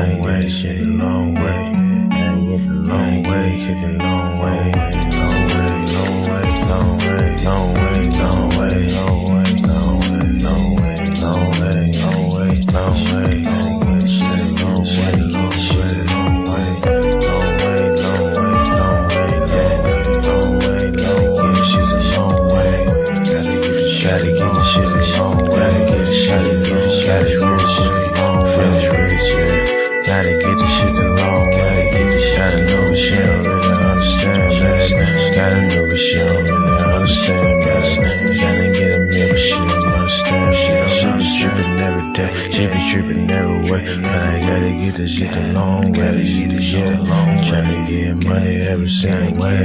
long way, shit a long way. Long way, hit a long way. Long way, long way, long way, long way, long way, long way, long way, long way, long way, long way, long way, long way, shit a long way, long way, long way, long way, long way, long way, long way, long way, shit a long way. Gotta get the shit a long way. Gotta get the shit a long way. Gotta get the shit a long way. Gotta know what she don't really understand, man. Gotta know what she don't really understand, man. Gotta get a meal, but she don't understand, man. She be trippin' every day, she be trippin' every way. But I gotta get this shit a long way. Tryna get money every single way.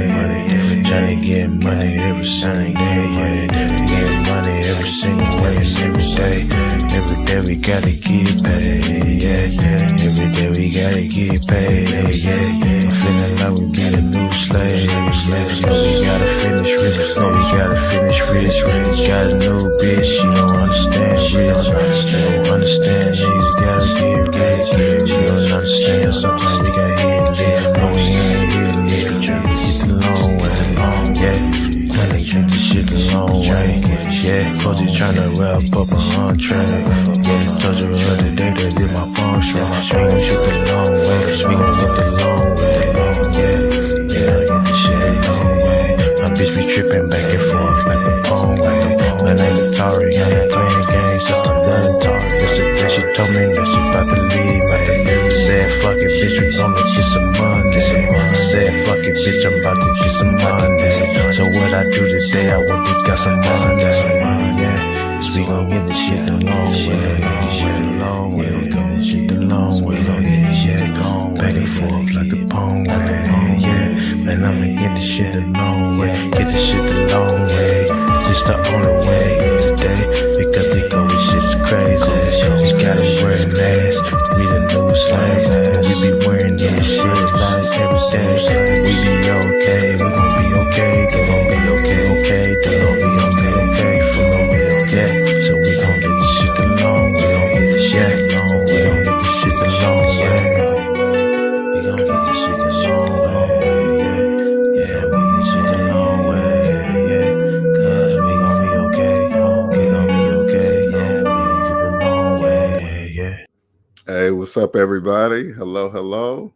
Tryna get money every single day, yeah. Get money every single way, every day. Every day we gotta get paid, yeah. Every day we gotta get paid, yeah. I'm feeling like we be the new slaves, yeah. No, we gotta finish rich, no, we gotta finish rich. Got a new bitch, she don't understand rich. She don't understand niggas gotta get rich. She don't understand sometimes we got hit lit. No, we ain't hit lit, tryna get the long way, yeah. Tryna get the shit the long way, yeah. Coach is tryna wrap up an entree, yeah. Told you the other day that did my phone strong. We gon' shoot the long way, we gon' get the long way, yeah. Yeah, get the shit the long way. My bitch be trippin' back and forth like a phone way. My name is Atari, I ain't playing games, just a done talk. Yesterday she told me that she about to leave, man. I said fuck it, bitch, we gon' get some money. I said fuck it, bitch, I'm about to get some money. So what I do today, I went and got some money, yeah. Cause we gon' get the shit the long way, long way, we gon' get shit the long way, yeah. Back and forth like the pong way, yeah. Man, I'ma get the shit the long way, get the shit the long way. Just the only way today, because they go with shit's crazy. We gotta wear masks, we the new slaves, and we be wearing this shit like every day. We be okay, we gon' be okay, they gon' be okay, they gon' be okay, for yeah. So we gon' get the shit the long way, we gon' get the shit long way, we gon' get the shit the long way. We gon' get the shit the long way, yeah, we get the shit the long way, yeah. Cause we gon' be okay, we gon' be okay, yeah. We gon' get the long way, yeah. Hey, what's up, everybody? Hello.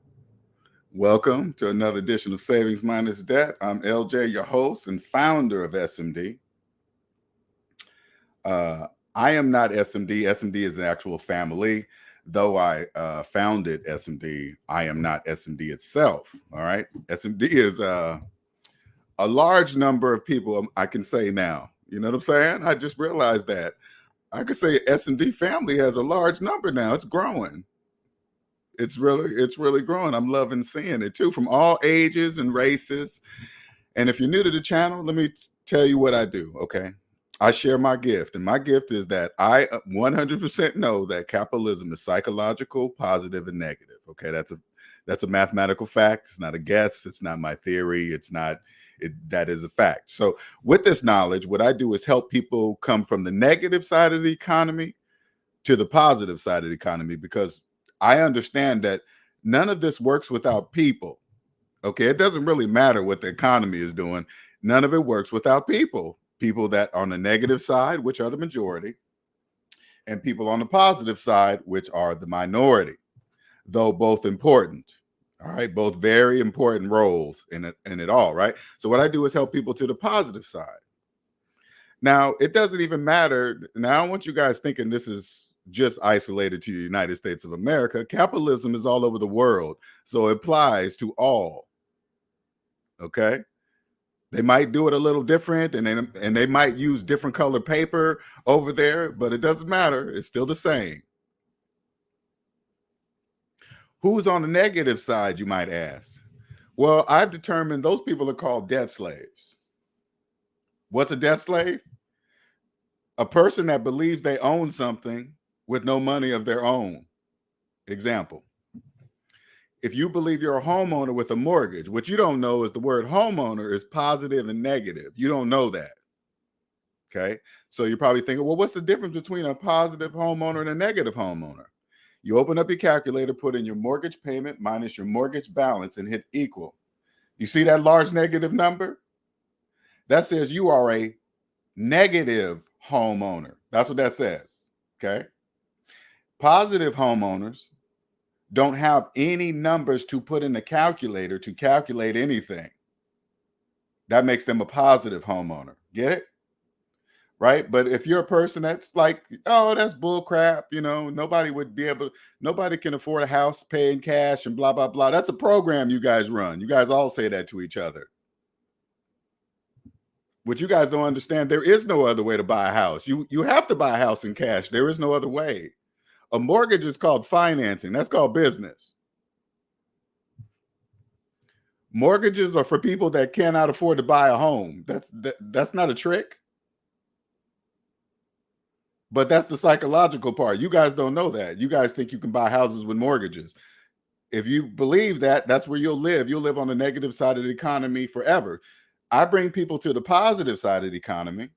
Welcome to another edition of Savings Minus Debt. I'm LJ, your host and founder of SMD. I am not SMD. SMD is an actual family. Though I founded SMD, I am not SMD itself. All right. SMD is a large number of people, I can say now. You know what I'm saying? I just realized that. I could say SMD family has a large number now. It's growing. It's really growing. I'm loving seeing it too, from all ages and races. And if you're new to the channel, let me tell you what I do, okay? I share my gift, and my gift is that I 100% know that capitalism is psychological, positive, and negative. Okay, that's a mathematical fact. It's not a guess. It's not my theory. That is a fact. So with this knowledge, what I do is help people come from the negative side of the economy to the positive side of the economy, because I understand that none of this works without people. Okay, it doesn't really matter what the economy is doing. None of it works without people. People that are on the negative side, which are the majority, and people on the positive side, which are the minority, though both important. All right, both very important roles in it all, right? So what I do is help people to the positive side. Now, it doesn't even matter. Now, I don't want you guys thinking this is just isolated to the United States of America. Capitalism is all over the world, so it applies to all. Okay? They might do it a little different, and they might use different color paper over there, but it doesn't matter. It's still the same. Who's on the negative side, you might ask? Well, I've determined those people are called debt slaves. What's a debt slave? A person that believes they own something with no money of their own. Example. If you believe you're a homeowner with a mortgage, what you don't know is the word homeowner is positive and negative. You don't know that. Okay. So you're probably thinking, well, what's the difference between a positive homeowner and a negative homeowner? You open up your calculator, put in your mortgage payment minus your mortgage balance, and hit equal. You see that large negative number? That says you are a negative homeowner. That's what that says. Okay. Positive homeowners don't have any numbers to put in the calculator to calculate anything. That makes them a positive homeowner. Get it? Right? But if you're a person that's like, oh, that's bull crap, nobody would be able, nobody can afford a house paying cash and blah, blah, blah. That's a program you guys run. You guys all say that to each other. What you guys don't understand, there is no other way to buy a house. You have to buy a house in cash. There is no other way. A mortgage is called financing. That's called business. Mortgages are for people that cannot afford to buy a home. That's not a trick. But that's the psychological part. You guys don't know that. You guys think you can buy houses with mortgages. If you believe that, that's where you'll live. You'll live on the negative side of the economy forever. I bring people to the positive side of the economy.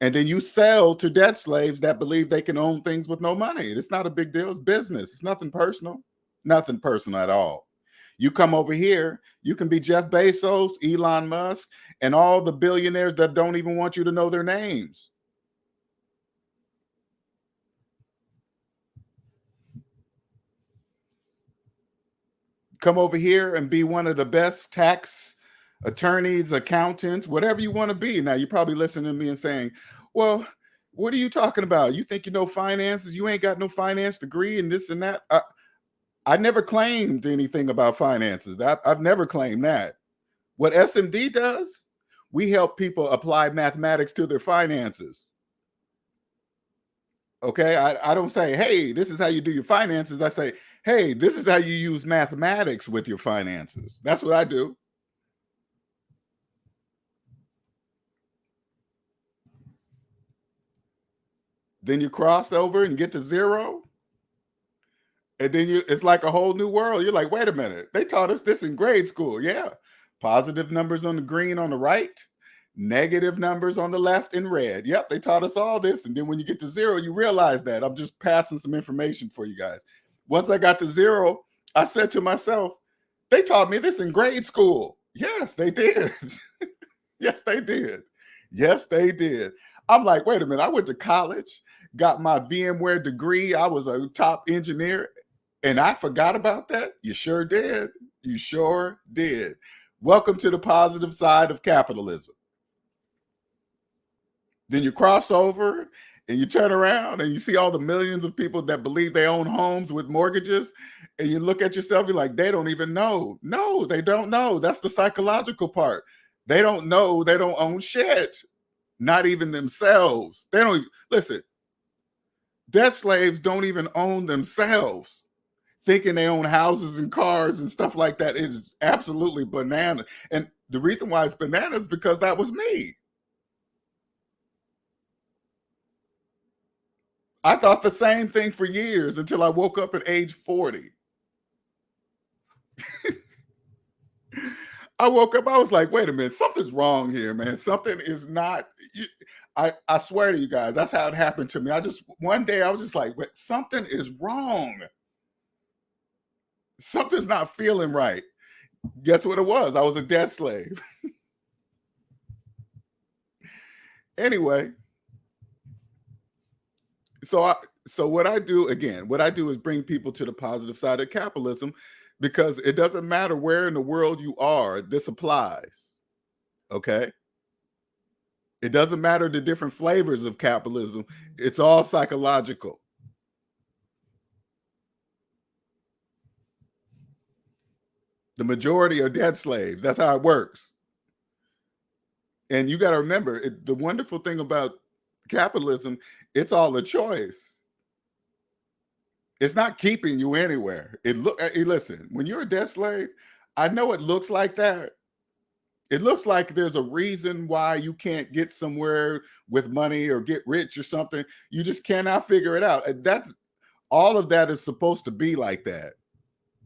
And then you sell to debt slaves that believe they can own things with no money. It's not a big deal. It's business. It's nothing personal. Nothing personal at all. You come over here, you can be Jeff Bezos, Elon Musk, and all the billionaires that don't even want you to know their names. Come over here and be one of the best tax attorneys, accountants, whatever you want to be. Now, you're probably listening to me and saying, well, what are you talking about? You think you know finances? You ain't got no finance degree and this and that. I never claimed anything about finances. I've never claimed that. What SMD does, we help people apply mathematics to their finances. Okay, I don't say, hey, this is how you do your finances. I say, hey, this is how you use mathematics with your finances. That's what I do. Then you cross over and get to zero. And then it's like a whole new world. You're like, wait a minute. They taught us this in grade school. Yeah. Positive numbers on the green on the right, negative numbers on the left in red. Yep, they taught us all this. And then when you get to zero, you realize that. I'm just passing some information for you guys. Once I got to zero, I said to myself, they taught me this in grade school. Yes, they did. Yes, they did. Yes, they did. I'm like, wait a minute. I went to college, got my VMware degree. I was a top engineer, and I forgot about that. You sure did. You sure did. Welcome to the positive side of capitalism. Then you cross over and you turn around and you see all the millions of people that believe they own homes with mortgages. And you look at yourself, you're like, they don't even know. No, they don't know. That's the psychological part. They don't know. They don't own shit. Not even themselves. They don't listen. Debt slaves don't even own themselves. Thinking they own houses and cars and stuff like that is absolutely banana. And the reason why it's banana is because that was me. I thought the same thing for years until I woke up at age 40. I woke up, I was like, wait a minute, something's wrong here, man. Something is not, I swear to you guys, that's how it happened to me. One day I was just like, wait, something is wrong. Something's not feeling right. Guess what it was? I was a debt slave. Anyway, so what I do is bring people to the positive side of capitalism, because it doesn't matter where in the world you are, this applies. Okay? It doesn't matter the different flavors of capitalism. It's all psychological. The majority are debt slaves. That's how it works. And you got to remember, the wonderful thing about capitalism, it's all a choice. It's not keeping you anywhere. Listen, when you're a debt slave, I know it looks like that. It looks like there's a reason why you can't get somewhere with money or get rich or something. You just cannot figure it out. All of that is supposed to be like that.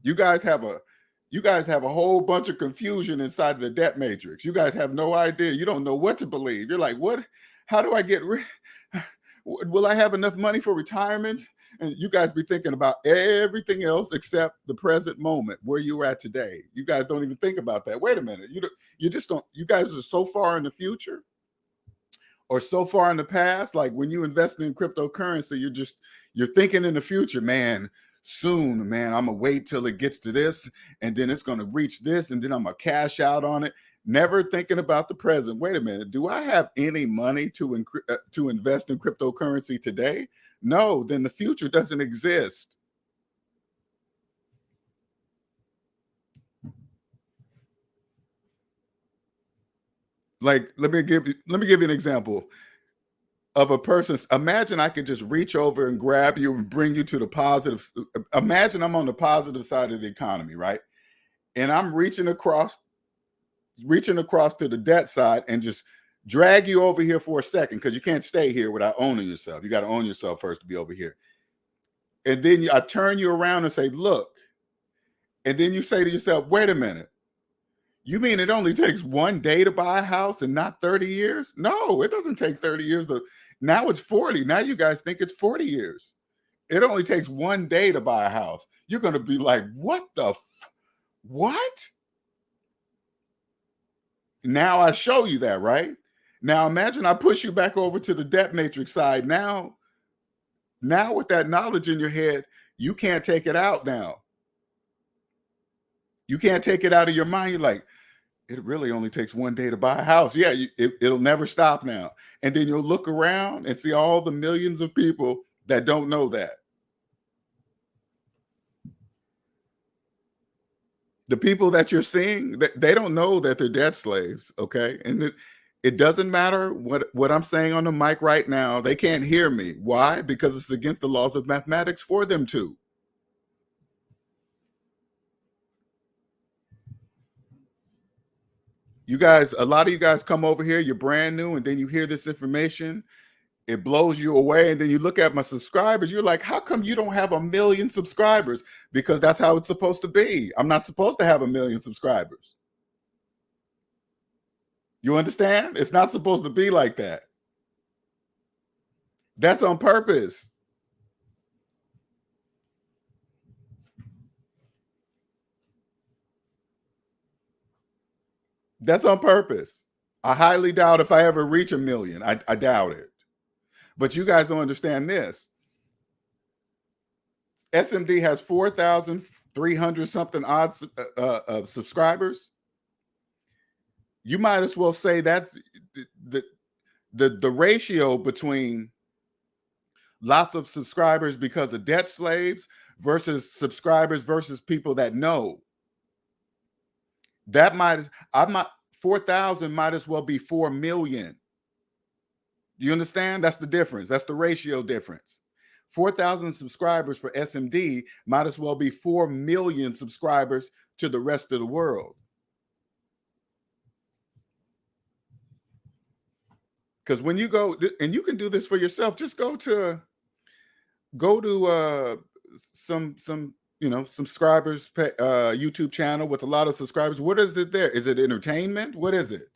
You guys have a whole bunch of confusion inside the debt matrix. You guys have no idea. You don't know what to believe. You're like, what? How do I get rich? Will I have enough money for retirement? And you guys be thinking about everything else except the present moment where you're at today. You guys don't even think about that. Wait a minute. You just don't. You guys are so far in the future or so far in the past. Like when you invest in cryptocurrency, you're thinking in the future, man. Soon, man, I'm gonna wait till it gets to this, and then it's gonna reach this, and then I'm gonna cash out on it. Never thinking about the present. Wait a minute. Do I have any money to invest in cryptocurrency today? No. Then the future doesn't exist. Like, let me give you an example of a person. Imagine I could just reach over and grab you and bring you to the positive. Imagine I'm on the positive side of the economy, right? And I'm reaching across to the debt side and just drag you over here for a second, because you can't stay here without owning yourself. You got to own yourself first to be over here. And then I turn you around and say, look. And then you say to yourself, wait a minute. You mean it only takes one day to buy a house and not 30 years? No, it doesn't take 30 years. Now it's 40. Now you guys think it's 40 years. It only takes one day to buy a house. You're going to be like, what the what? Now I show you that, right? Now imagine I push you back over to the debt matrix side. Now with that knowledge in your head, you can't take it out now. You can't take it out of your mind. You're like, it really only takes one day to buy a house. Yeah, it'll never stop now. And then you'll look around and see all the millions of people that don't know that. The people that you're seeing, they don't know that they're debt slaves, okay? And it doesn't matter what I'm saying on the mic right now. They can't hear me. Why? Because it's against the laws of mathematics for them to. You guys, a lot of you guys come over here, you're brand new, and then you hear this information, it blows you away, and then you look at my subscribers, you're like, how come you don't have 1 million subscribers? Because that's how it's supposed to be. I'm not supposed to have 1 million subscribers. You understand? It's not supposed to be like that. That's on purpose. That's on purpose. I highly doubt if I ever reach 1 million. I doubt it. But you guys don't understand this. SMD has 4,300 something odd subscribers. You might as well say that's the ratio between lots of subscribers because of debt slaves versus subscribers versus people that know. That might 4,000 might as well be 4 million. Do you understand? That's the difference. That's the ratio difference. 4,000 subscribers for SMD might as well be 4 million subscribers to the rest of the world. Because when you go, and you can do this for yourself, just go to some subscribers YouTube channel with a lot of subscribers. What is it there? Is it entertainment? What is it?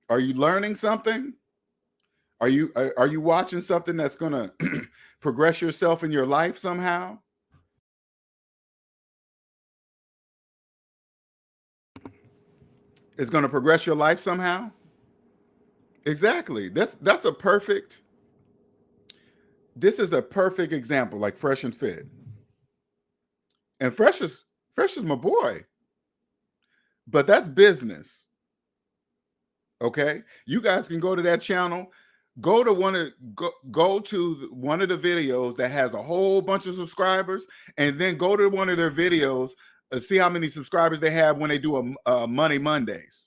Are you learning something? Are you watching something that's going to progress yourself in your life somehow? It's going to progress your life somehow? Exactly. This is a perfect example, like Fresh and Fit. And Fresh is my boy. But that's business. Okay? You guys can go to that channel, go to one of the videos that has a whole bunch of subscribers, and then go to one of their videos and see how many subscribers they have when they do a Money Mondays.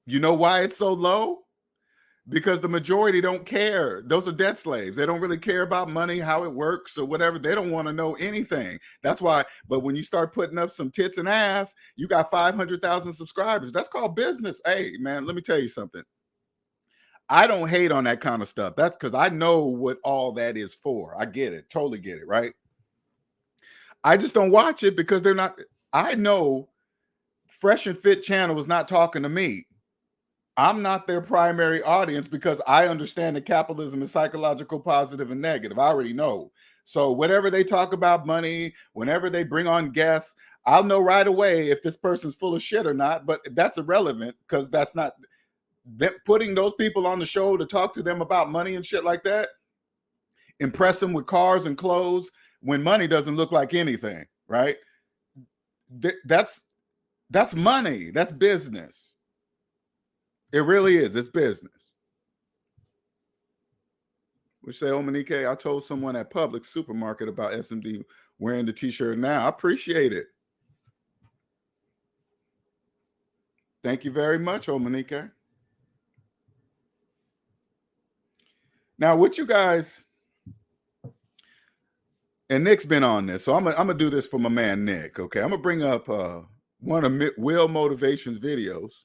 You know why it's so low? Because the majority don't care. Those are debt slaves. They don't really care about money, how it works or whatever. They don't want to know anything. That's why. But when you start putting up some tits and ass, you got 500,000 subscribers. That's called business. Hey, man, let me tell you something. I don't hate on that kind of stuff. That's because I know what all that is for. I get it. Totally get it, right? I just don't watch it because they're not. I know Fresh and Fit channel is not talking to me. I'm not their primary audience because I understand that capitalism is psychological, positive, and negative. I already know. So whatever they talk about money, whenever they bring on guests, I'll know right away if this person's full of shit or not. But that's irrelevant because that's not putting those people on the show to talk to them about money and shit like that. Impress them with cars and clothes when money doesn't look like anything, right? That's money. That's business. It really is. It's business. Which say, oh, Monique, I told someone at Publix supermarket about SMD wearing the t-shirt now. I appreciate it. Thank you very much, oh, Monique. Now, what you guys, and Nick's been on this, so I'm gonna do this for my man Nick. Okay, I'm gonna bring up one of Will Motivation's videos,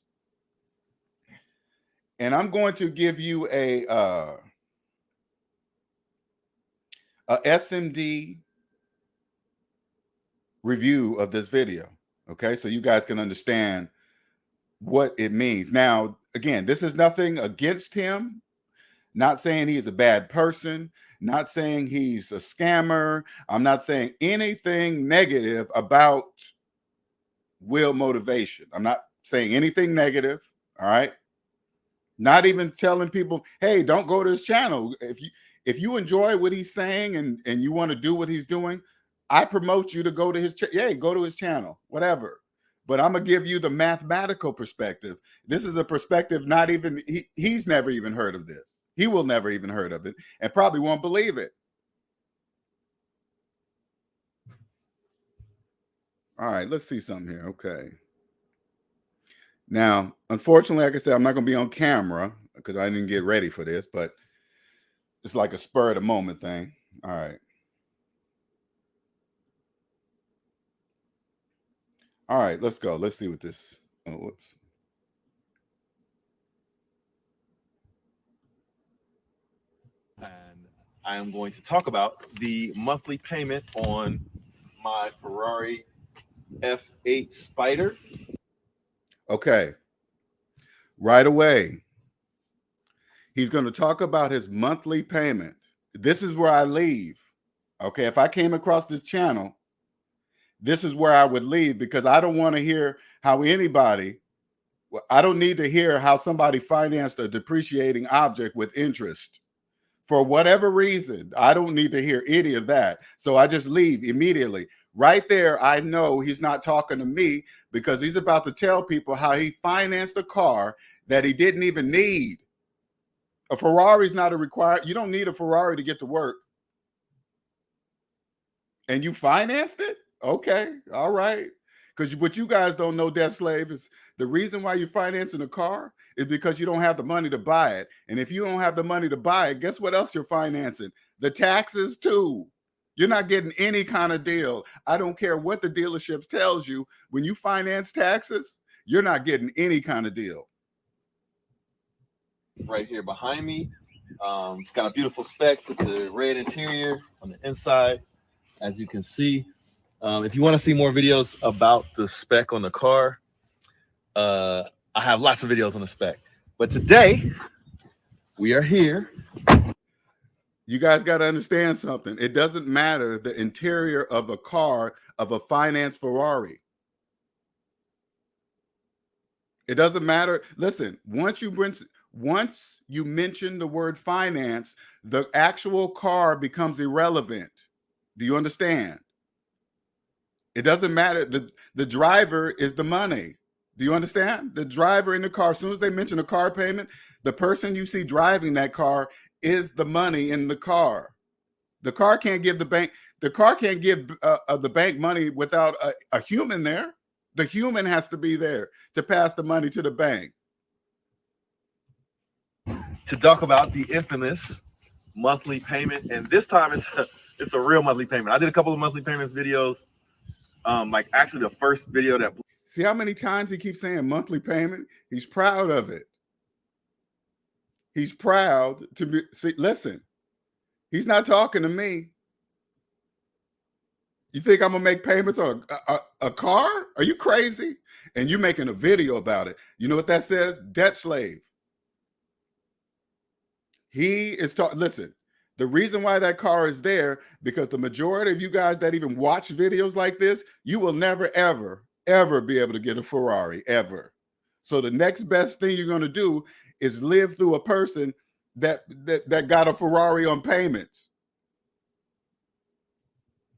and I'm going to give you a SMD review of this video. Okay, so you guys can understand what it means. Now, again, this is nothing against him. Not saying he is a bad person, not saying he's a scammer. I'm not saying anything negative about Will Motivation. I'm not saying anything negative, all right? Not even telling people, hey, don't go to his channel. If you enjoy what he's saying and you want to do what he's doing, I promote you to go to his go to his channel, whatever. But I'm gonna give you the mathematical perspective. This is a perspective not even he's never even heard of this. He will never even heard of it and probably won't believe it. All right, let's see something here. Okay. Now, unfortunately, like I said, I'm not going to be on camera because I didn't get ready for this, but it's like a spur of the moment thing. All right. All right, let's go. Let's see what this. Oh, whoops. And I am going to talk about the monthly payment on my Ferrari F8 Spider. Okay. Right away. He's going to talk about his monthly payment. This is where I leave. Okay. If I came across this channel, this is where I would leave because I don't want to hear how I don't need to hear how somebody financed a depreciating object with interest. For whatever reason, I don't need to hear any of that. So I just leave immediately. Right there, I know he's not talking to me because he's about to tell people how he financed a car that he didn't even need. A Ferrari's not a required. You don't need a Ferrari to get to work. And you financed it? Okay, all right. Because what you guys don't know, Debt Slave, is the reason why you're financing a car is because you don't have the money to buy it. And if you don't have the money to buy it, guess what else you're financing? The taxes too. You're not getting any kind of deal. I don't care what the dealerships tells you. When you finance taxes, you're not getting any kind of deal. Right here behind me. It's got a beautiful spec with the red interior on the inside, as you can see. If you want to see more videos about the spec on the car, I have lots of videos on the spec. But today, we are here. You guys got to understand something. It doesn't matter the interior of a car of a financed Ferrari. It doesn't matter. Listen, once you mention the word finance, the actual car becomes irrelevant. Do you understand? It doesn't matter. The driver is the money. Do you understand? The driver in the car, as soon as they mention a car payment, the person you see driving that car is the money in the car. The car can't give the bank the bank money without a human there. The human has to be there to pass the money to the bank. To talk about the infamous monthly payment, and this time it's a real monthly payment. I did a couple of monthly payments videos. Like actually the first video that. See how many times he keeps saying monthly payment? He's proud of it. He's proud to be. See, listen, he's not talking to me. You think I'm gonna make payments on a car? Are you crazy? And you're making a video about it. You know what that says? Debt slave. He is talking. Listen, the reason why that car is there, because the majority of you guys that even watch videos like this, you will never, ever, ever be able to get a Ferrari, ever. So the next best thing you're going to do is live through a person that got a Ferrari on payments.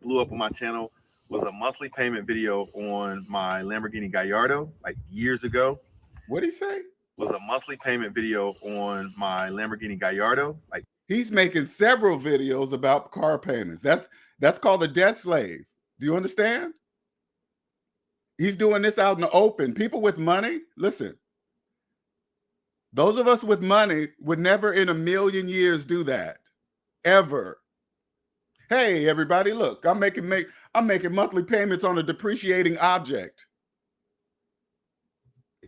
Blew up on my channel was a monthly payment video on my Lamborghini Gallardo like years ago. What'd he say? Was a monthly payment video on my Lamborghini Gallardo. Like, he's making several videos about car payments. That's called a debt slave. Do you understand? He's doing this out in the open. People with money, listen. Those of us with money would never in a million years do that. Ever. Hey, everybody, look, I'm making monthly payments on a depreciating object.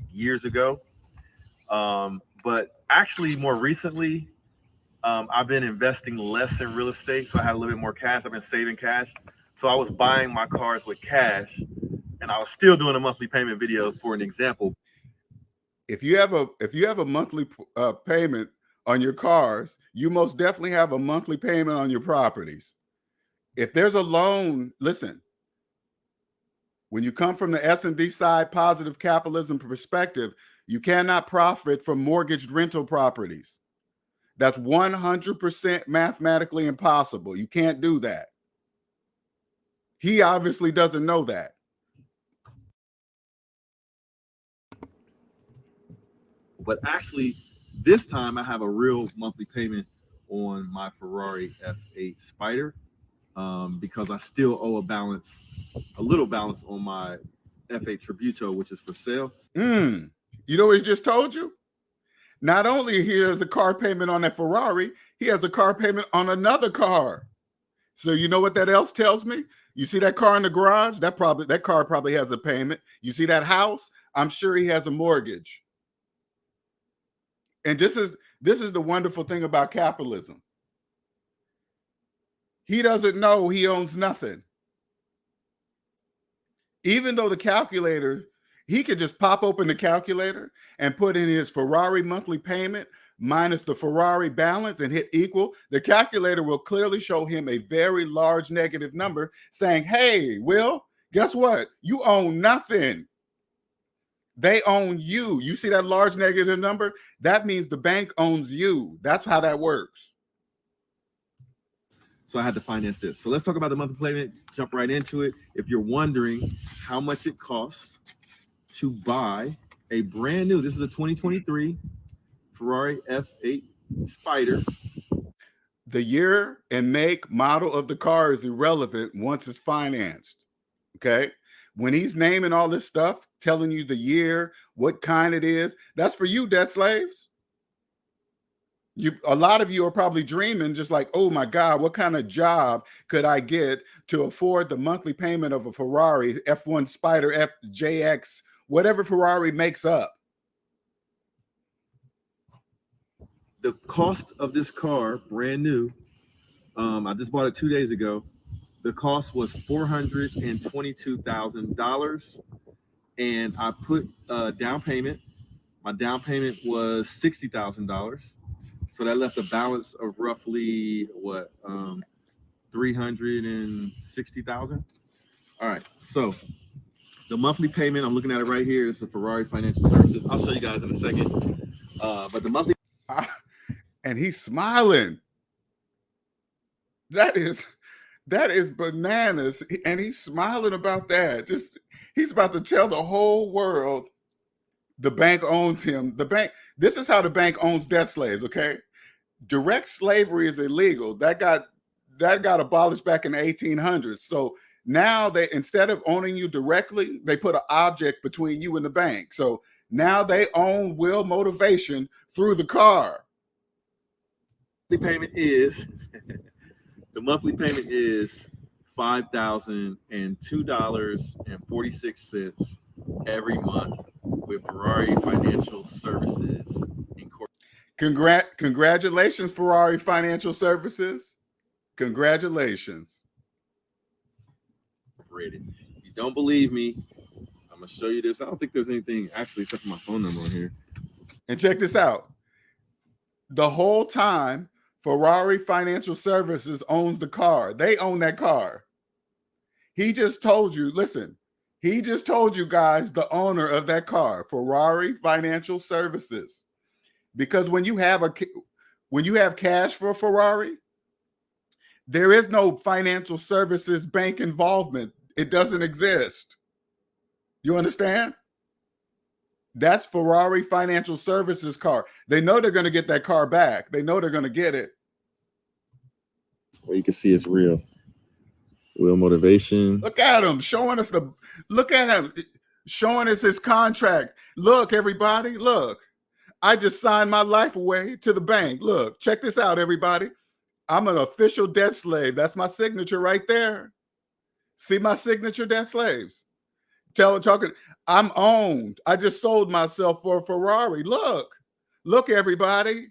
Years ago. But actually more recently, I've been investing less in real estate. So I had a little bit more cash. I've been saving cash. So I was buying my cars with cash and I was still doing a monthly payment video for an example. If you have a monthly payment on your cars, you most definitely have a monthly payment on your properties. If there's a loan, listen, when you come from the S&D side, positive capitalism perspective, you cannot profit from mortgaged rental properties. That's 100% mathematically impossible. You can't do that. He obviously doesn't know that. But actually, this time I have a real monthly payment on my Ferrari F8 Spider because I still owe a little balance on my F8 Tributo, which is for sale. You know what he just told you? Not only he has a car payment on that Ferrari, he has a car payment on another car. So you know what that else tells me? You see that car in the garage? That car probably has a payment. You see that house? I'm sure he has a mortgage. And this is the wonderful thing about capitalism. He doesn't know he owns nothing. Even though the calculator, he could just pop open the calculator and put in his Ferrari monthly payment minus the Ferrari balance and hit equal. The calculator will clearly show him a very large negative number saying, hey, Will, guess what? You own nothing. They own you. You see that large negative number? That means the bank owns you. That's how that works. So I had to finance this. So let's talk about the monthly payment, jump right into it. If you're wondering how much it costs to buy a brand new, this is a 2023 Ferrari F8 Spider. The year and make model of the car is irrelevant once it's financed, okay? When he's naming all this stuff, telling you the year, what kind it is, that's for you, debt slaves. A lot of you are probably dreaming just like, oh my God, what kind of job could I get to afford the monthly payment of a Ferrari, F1 Spider, FJX, whatever Ferrari makes up. The cost of this car, brand new, I just bought it 2 days ago. The cost was $422,000, and I put down payment. My down payment was $60,000, so that left a balance of roughly what, $360,000. All right, so the monthly payment, I'm looking at it right here, is the Ferrari Financial Services. I'll show you guys in a second. But the monthly, and he's smiling. That is bananas, and he's smiling about that. Just he's about to tell the whole world the bank owns him. The bank. This is how the bank owns debt slaves. Okay, direct slavery is illegal. That got abolished back in the 1800s. So now they, instead of owning you directly, they put an object between you and the bank. So now they own will motivation through the car. The payment is the monthly payment is $5,002.46 every month with Ferrari Financial Services Incorporated. Congratulations, Ferrari Financial Services. Congratulations. operated. If you don't believe me, I'm gonna show you this. I don't think there's anything actually except for my phone number on here. And check this out. The whole time, Ferrari Financial Services owns the car. They own that car. He just told you, listen, he just told you guys the owner of that car, Ferrari Financial Services. Because when you have cash for a Ferrari, there is no financial services bank involvement. It doesn't exist. You understand? That's Ferrari Financial Services car. They know they're going to get that car back. They know they're going to get it. Well, you can see it's real. Real motivation. Look at him showing us showing us his contract. Look, everybody, look. I just signed my life away to the bank. Look, check this out, everybody. I'm an official debt slave. That's my signature right there. See my signature, debt slaves. Talking. I'm owned. I just sold myself for a Ferrari. Look, everybody.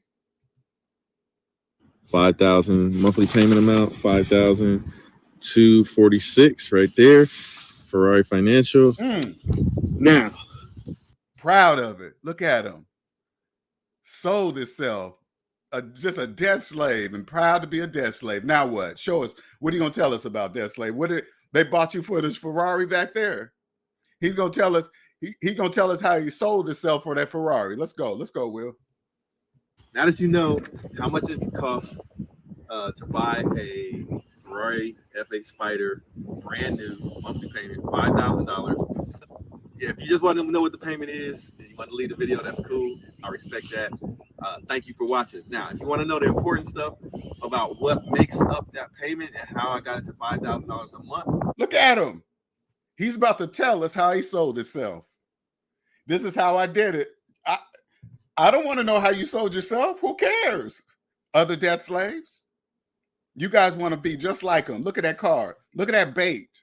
5,000 monthly payment amount, 5,246 right there. Ferrari Financial. Now, proud of it. Look at him. Sold himself. Just a debt slave and proud to be a debt slave. Now what? Show us. What are you going to tell us about debt slave? They bought you for this Ferrari back there? He's going to tell us. He's going to tell us how he sold himself for that Ferrari. Let's go, Will. Now that you know how much it costs to buy a Ferrari F8 Spider, brand new, monthly payment, $5,000. Yeah, if you just want to know what the payment is and you want to leave the video, that's cool. I respect that. Thank you for watching. Now, if you want to know the important stuff about what makes up that payment and how I got it to $5,000 a month. Look at him. He's about to tell us how he sold himself. This is how I did it. I don't want to know how you sold yourself. Who cares? Other debt slaves. You guys want to be just like him. Look at that car. Look at that bait.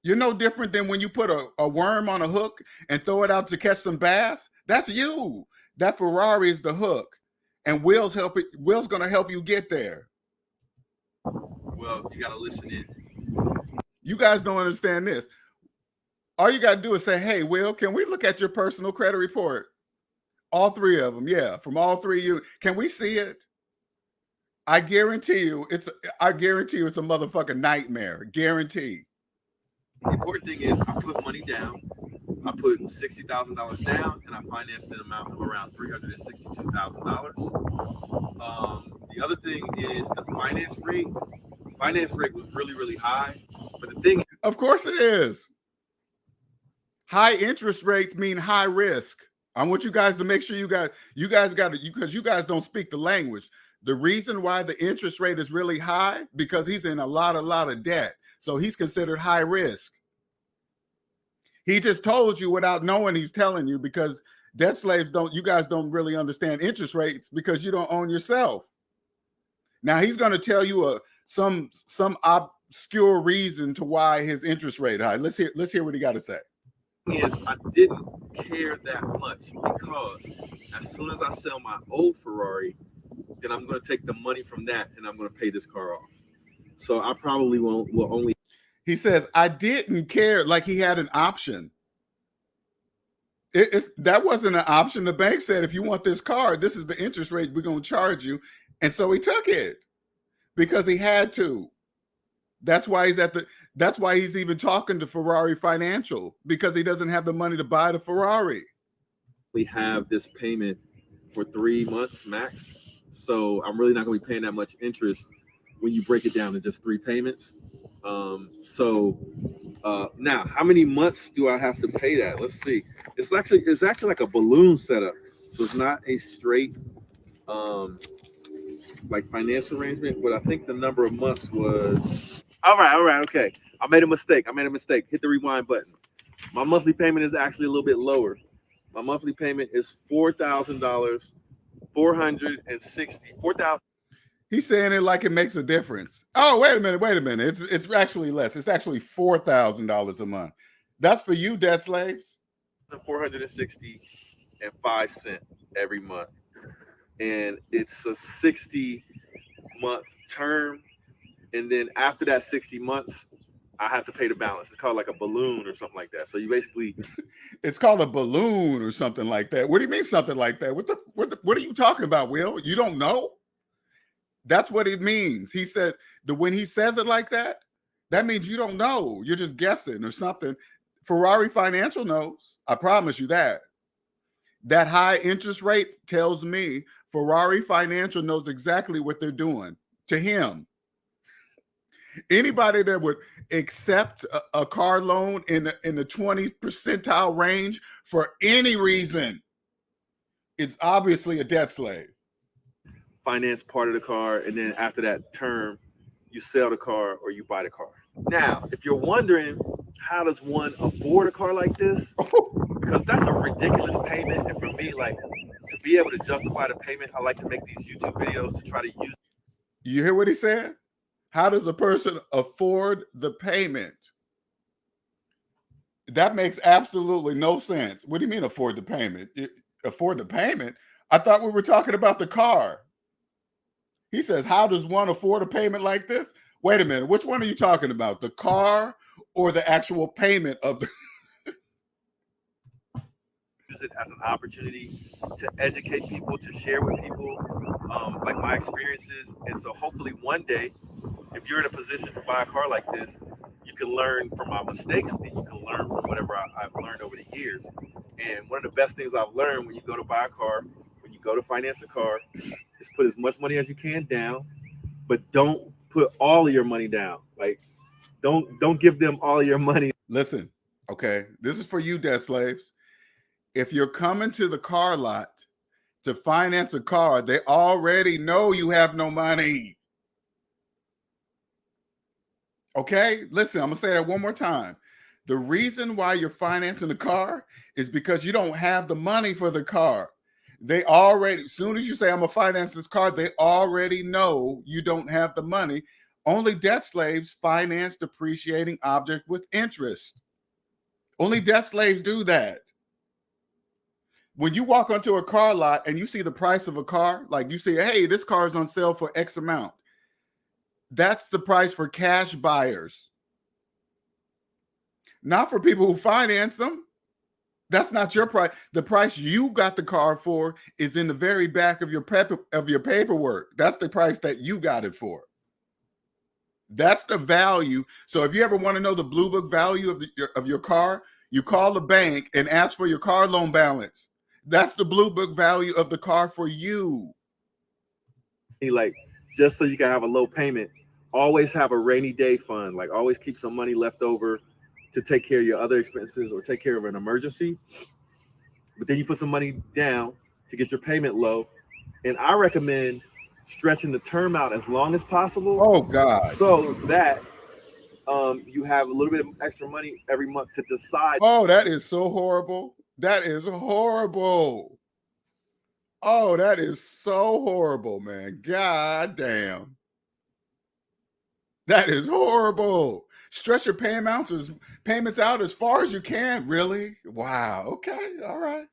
You're no different than when you put a worm on a hook and throw it out to catch some bass. That's you. That Ferrari is the hook. And Will's going to help you get there. Well, you got to listen in. You guys don't understand this. All you got to do is say, hey, Will, can we look at your personal credit report? All three of them. Yeah, from all three of you. Can we see it? I guarantee you it's a motherfucking nightmare. Guarantee. The important thing is I put money down. I put $60,000 down and I financed an amount of around $362,000. The other thing is the finance rate. The finance rate was really, really high. But the thing, of course it is. High interest rates mean high risk. I want you guys to make sure you guys got it, because you guys don't speak the language. The reason why the interest rate is really high, because he's in a lot of debt. So he's considered high risk. He just told you without knowing he's telling you, because debt slaves you guys don't really understand interest rates because you don't own yourself. Now he's going to tell you some obscure reason to why his interest rate high. Let's hear what he got to say. Is I didn't care that much because as soon as I sell my old Ferrari, then I'm going to take the money from that and I'm going to pay this car off. So I probably will only. He says, I didn't care, like he had an option. That wasn't an option. The bank said, if you want this car, this is the interest rate we're going to charge you. And so he took it because he had to. That's why he's even talking to Ferrari Financial, because he doesn't have the money to buy the Ferrari. We have this payment for 3 months max. So I'm really not going to be paying that much interest when you break it down to just 3 payments. Now, how many months do I have to pay that? Let's see. It's actually like a balloon setup. So it's not a straight like finance arrangement, but I think the number of months was all right. Okay. I made a mistake. Hit the rewind button. My monthly payment is actually a little bit lower. My monthly payment is $4,000, $4,000. He's saying it like it makes a difference. Oh, wait a minute. It's actually less. It's actually $4,000 a month. That's for you, debt slaves. $460.05 every month. And it's a 60-month term. And then after that 60 months, I have to pay the balance. It's called like a balloon or something like that. So you basically, It's called a balloon or something like that. What do you mean something like that? What are you talking about, Will? You don't know? That's what it means. He said when he says it like that, that means you don't know. You're just guessing or something. Ferrari Financial knows. I promise you that. That high interest rate tells me Ferrari Financial knows exactly what they're doing to him. Anybody that would accept a car loan in the 20 percentile range for any reason, it's obviously a debt slave. finance part of the car, and then after that term, you sell the car or you buy the car. Now, if you're wondering, how does one afford a car like this? Because that's a ridiculous payment. And for me, like, to be able to justify the payment, I like to make these YouTube videos to try to use. You hear what he said? How does a person afford the payment? That makes absolutely no sense. What do you mean afford the payment? Afford the payment? I thought we were talking about the car. He says, how does one afford a payment like this? Wait a minute. Which one are you talking about? The car or the actual payment of the... Use it as an opportunity to educate people, to share with people, like my experiences. And so hopefully one day, if you're in a position to buy a car like this, you can learn from my mistakes and you can learn from whatever I've learned over the years. And one of the best things I've learned when you go to buy a car, when you go to finance a car, is put as much money as you can down, but don't put all of your money down. Like, don't give them all of your money. Listen, okay, this is for you, debt slaves. If you're coming to the car lot to finance a car, they already know you have no money. Okay, listen, I'm gonna say that one more time. The reason why you're financing a car is because you don't have the money for the car. They already, as soon as you say, I'm gonna finance this car, they already know you don't have the money. Only debt slaves finance depreciating objects with interest. Only debt slaves do that. When you walk onto a car lot and you see the price of a car, like you see, hey, this car is on sale for X amount. That's the price for cash buyers. Not for people who finance them. That's not your price. The price you got the car for is in the very back of your paperwork. That's the price that you got it for. That's the value. So if you ever want to know the blue book value of your car, you call the bank and ask for your car loan balance. That's the blue book value of the car for you. Like, just so you can have a low payment, always have a rainy day fund. Like, always keep some money left over to take care of your other expenses or take care of an emergency. But then you put some money down to get your payment low. And I recommend stretching the term out as long as possible. Oh, God. So that you have a little bit of extra money every month to decide. Oh, that is so horrible. That is horrible. Oh, that is so horrible, man. God damn. That is horrible. Stretch your payments out as far as you can, really? Wow. Okay. All right.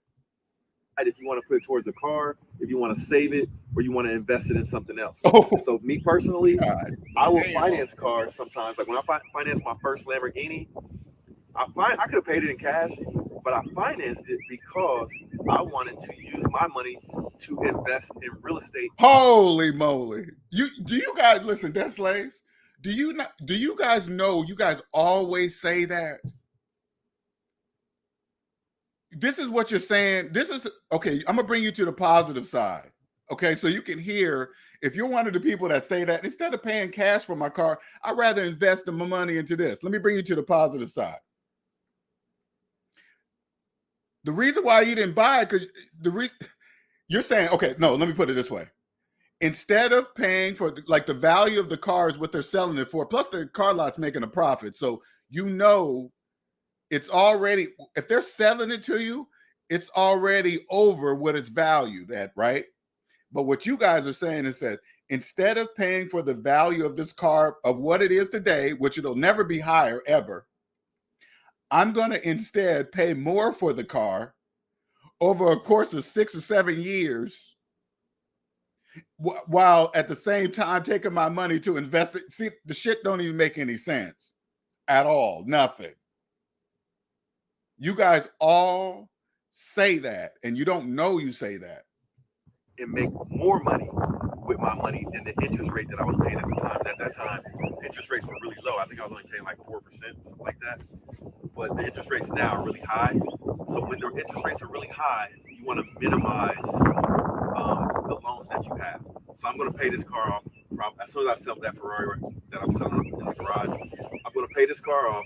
If you want to put it towards the car, if you want to save it, or you want to invest it in something else. Oh, so me personally, God. I will Damn. finance cars sometimes. Like when I financed my first Lamborghini, I could have paid it in cash, but I financed it because I wanted to use my money to invest in real estate. Holy moly. Do you guys listen, debt slaves? Do you guys know you guys always say that? This is what you're saying. This is okay. I'm gonna bring you to the positive side. Okay, so you can hear if you're one of the people that say that instead of paying cash for my car, I'd rather invest my money into this. Let me bring you to the positive side. The reason why you didn't buy it, because you're saying, okay, no, let me put it this way. Instead of paying for like the value of the car is what they're selling it for, plus the car lot's making a profit. So you know it's already, if they're selling it to you, it's already over what it's valued at, right? But what you guys are saying is that instead of paying for the value of this car of what it is today, which it'll never be higher ever, I'm going to instead pay more for the car over a course of 6 or 7 years, while at the same time taking my money to invest it. See, the shit don't even make any sense. at all. Nothing. You guys all say that, and you don't know you say that. And make more money with my money than the interest rate that I was paying at the time. And at that time, interest rates were really low. I think I was only paying like 4%, something like that. But the interest rates now are really high. So when the interest rates are really high, you want to minimize the loans that you have. So I'm going to pay this car off. As soon as I sell that Ferrari that I'm selling in the garage, I'm going to pay this car off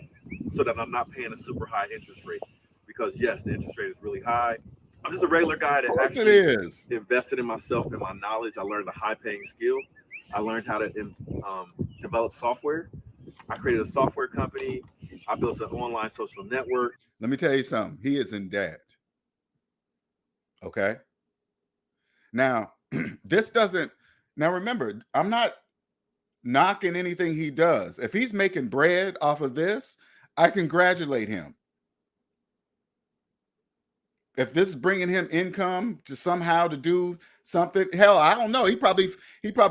so that I'm not paying a super high interest rate. Because yes, the interest rate is really high. I'm just a regular guy that actually invested in myself and my knowledge. I learned a high-paying skill. I learned how to develop software. I created a software company. I built an online social network. Let me tell you something. He is in debt. Okay. Now, this doesn't. Now, remember, I'm not knocking anything he does. If he's making bread off of this, I congratulate him. If this is bringing him income to somehow to do something, hell, I don't know. He probably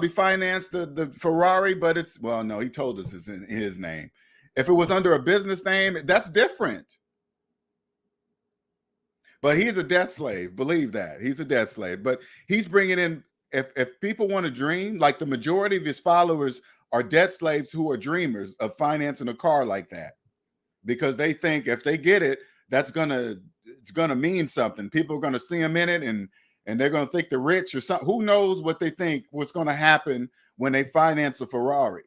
financed the Ferrari, but it's, well, no, he told us it's in his name. If it was under a business name, that's different. But he's a debt slave. Believe that. He's a debt slave. But he's bringing in, if people want to dream, like the majority of his followers are debt slaves who are dreamers of financing a car like that. Because they think if they get it, it's gonna mean something. People are gonna see them in it, and they're gonna think they're rich or something. Who knows what they think? What's gonna happen when they finance a Ferrari?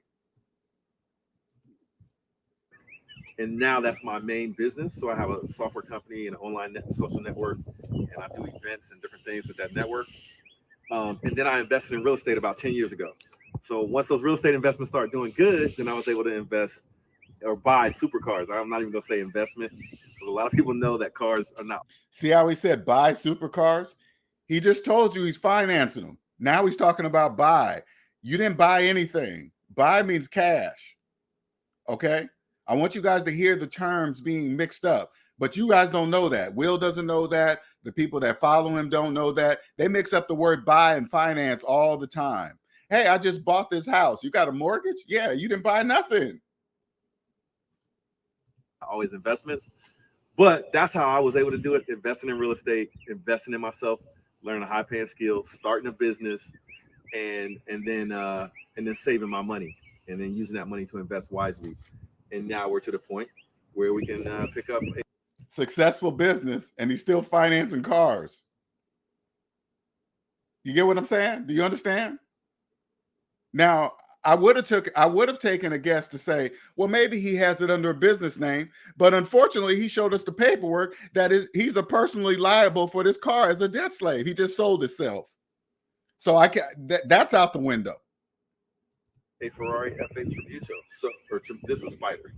And now that's my main business. So I have a software company and an online social network, and I do events and different things with that network. And then I invested in real estate about 10 years ago. So once those real estate investments started doing good, then I was able to invest or buy supercars. I'm not even gonna say investment, because a lot of people know that cars are not. See how he said buy supercars? He just told you he's financing them. Now he's talking about buy. You didn't buy anything. Buy means cash. Okay? I want you guys to hear the terms being mixed up, but you guys don't know that. Will doesn't know that. The people that follow him don't know that. They mix up the word buy and finance all the time. Hey, I just bought this house. You got a mortgage? Yeah, you didn't buy nothing. Always investments, but that's how I was able to do it. Investing in real estate, investing in myself, learning a high-paying skill, starting a business, and then saving my money, and then using that money to invest wisely. And now we're to the point where we can pick up a successful business, and he's still financing cars. You get what I'm saying? Do you understand? Now, I would have taken a guess to say, well, maybe he has it under a business name, but unfortunately, he showed us the paperwork that he's a personally liable for this car as a debt slave. He just sold himself, so that's out the window. A Ferrari F8 Tributo, this is a Spider,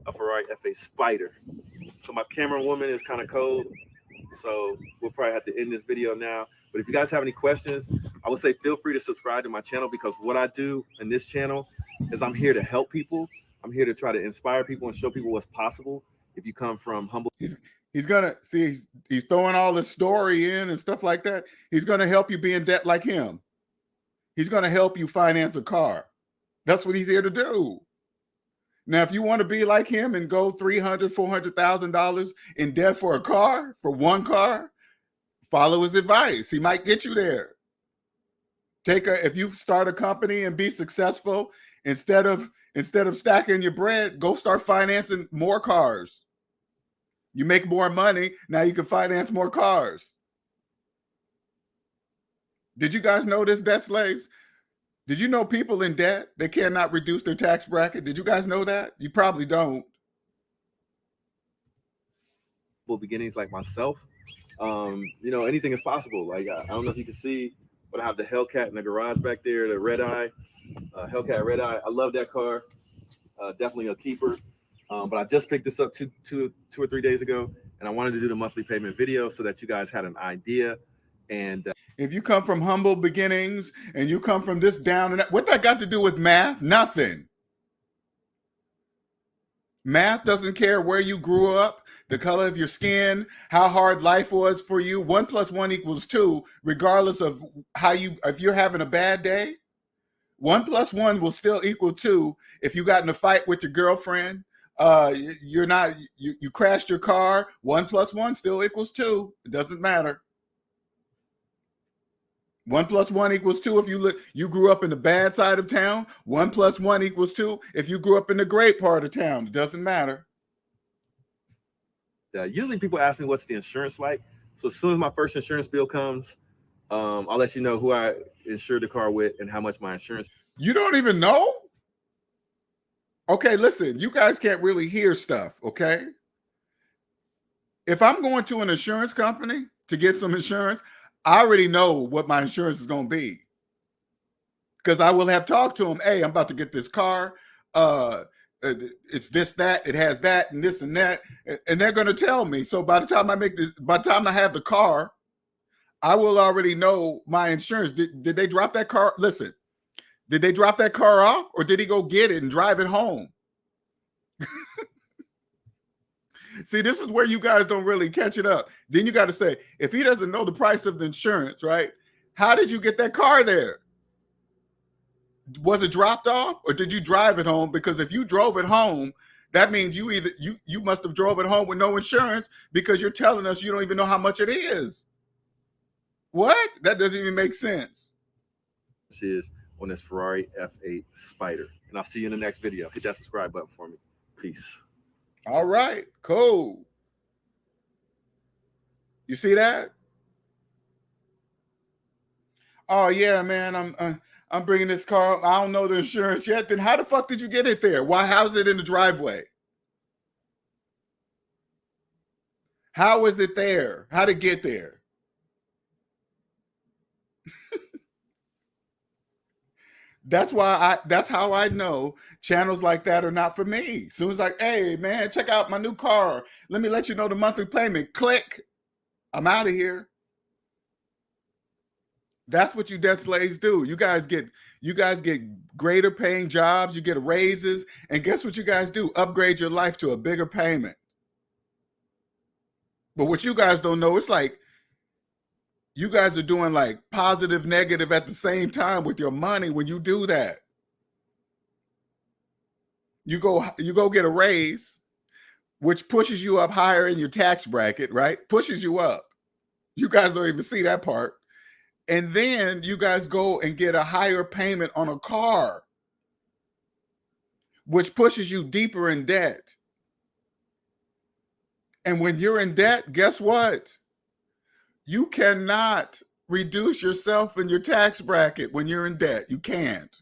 a Ferrari F8 Spider. So my camera woman is kind of cold, so we'll probably have to end this video now. But if you guys have any questions, I would say feel free to subscribe to my channel, because what I do in this channel is I'm here to help people. I'm here to try to inspire people and show people what's possible if you come from humble. He's gonna see. He's throwing all this story in and stuff like that. He's gonna help you be in debt like him. He's gonna help you finance a car. That's what he's here to do. Now, if you want to be like him and go $300,000, $400,000 in debt for a car, for one car, follow his advice. He might get you there. If you start a company and be successful, instead of stacking your bread, go start financing more cars. You make more money, now you can finance more cars. Did you guys know this, debt slaves? Did you know people in debt, they cannot reduce their tax bracket? Did you guys know that? You probably don't. Beginnings like myself, anything is possible. Like, I don't know if you can see, but I have the Hellcat in the garage back there, the Red Eye, Hellcat Red Eye. I love that car. Definitely a keeper. But I just picked this up two or 3 days ago, and I wanted to do the monthly payment video so that you guys had an idea. And if you come from humble beginnings and you come from this down and that, what that got to do with math? Nothing. Math doesn't care where you grew up, the color of your skin, how hard life was for you. 1 + 1 = 2, regardless of if you're having a bad day 1 + 1 will still equal 2 if you got in a fight with your girlfriend. You crashed your car. 1 + 1 still equals 2. It doesn't matter. 1 + 1 equals 2 if you grew up in the bad side of town. 1 + 1 equals 2 if you grew up in the great part of town. It doesn't matter. Usually people ask me what's the insurance like. So as soon as my first insurance bill comes, I'll let you know who I insured the car with and how much my insurance. You don't even know? Okay, listen, you guys can't really hear stuff, okay? If I'm going to an insurance company to get some insurance, I already know what my insurance is going to be. Because I will have talked to them, hey, I'm about to get this car. It's this, that, it has that, and this and that. And they're going to tell me. So by the time I have the car, I will already know my insurance. Did they drop that car? Listen, did they drop that car off, or did he go get it and drive it home? See, this is where you guys don't really catch it up. Then you got to say, if he doesn't know the price of the insurance, right? How did you get that car there? Was it dropped off, or did you drive it home? Because if you drove it home, that means you must have drove it home with no insurance, because you're telling us you don't even know how much it is. What? That doesn't even make sense. This is on this Ferrari F8 Spider. And I'll see you in the next video. Hit that subscribe button for me. Peace. All right, cool. You see that? Oh yeah, man, I'm bringing this car. I don't know the insurance yet. Then how the fuck did you get it there? Why? How's it in the driveway? How is it there? How to get there? That's how I know channels like that are not for me. As soon as like, hey man, check out my new car. Let me let you know the monthly payment. Click. I'm out of here. That's what you debt slaves do. You guys get greater paying jobs, you get raises, and guess what you guys do? Upgrade your life to a bigger payment. But what you guys don't know, it's like you guys are doing like positive, negative at the same time with your money when you do that. You go get a raise, which pushes you up higher in your tax bracket, right? Pushes you up. You guys don't even see that part. And then you guys go and get a higher payment on a car, which pushes you deeper in debt. And when you're in debt, guess what? You cannot reduce yourself in your tax bracket when you're in debt. You can't.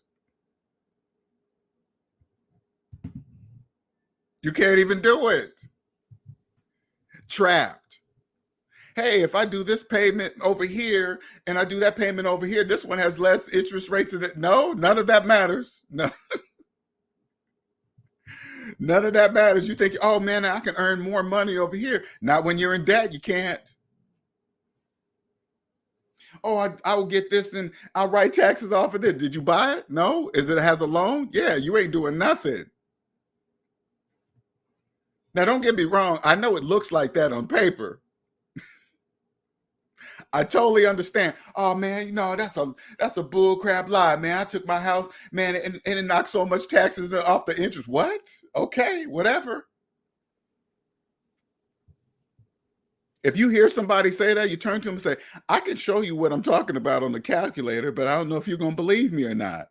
You can't even do it. Trapped. Hey, if I do this payment over here and I do that payment over here, this one has less interest rates in it. No, none of that matters. No. None of that matters. You think, oh man, I can earn more money over here. Not when you're in debt, you can't. Oh, I will get this and I'll write taxes off of it. Did you buy it? No. Is it has a loan? Yeah, you ain't doing nothing. Now, don't get me wrong. I know it looks like that on paper. I totally understand. Oh man, that's a bull crap lie, man. I took my house, man, and it knocked so much taxes off the interest. What? Okay, whatever. If you hear somebody say that, you turn to them and say, I can show you what I'm talking about on the calculator, but I don't know if you're going to believe me or not.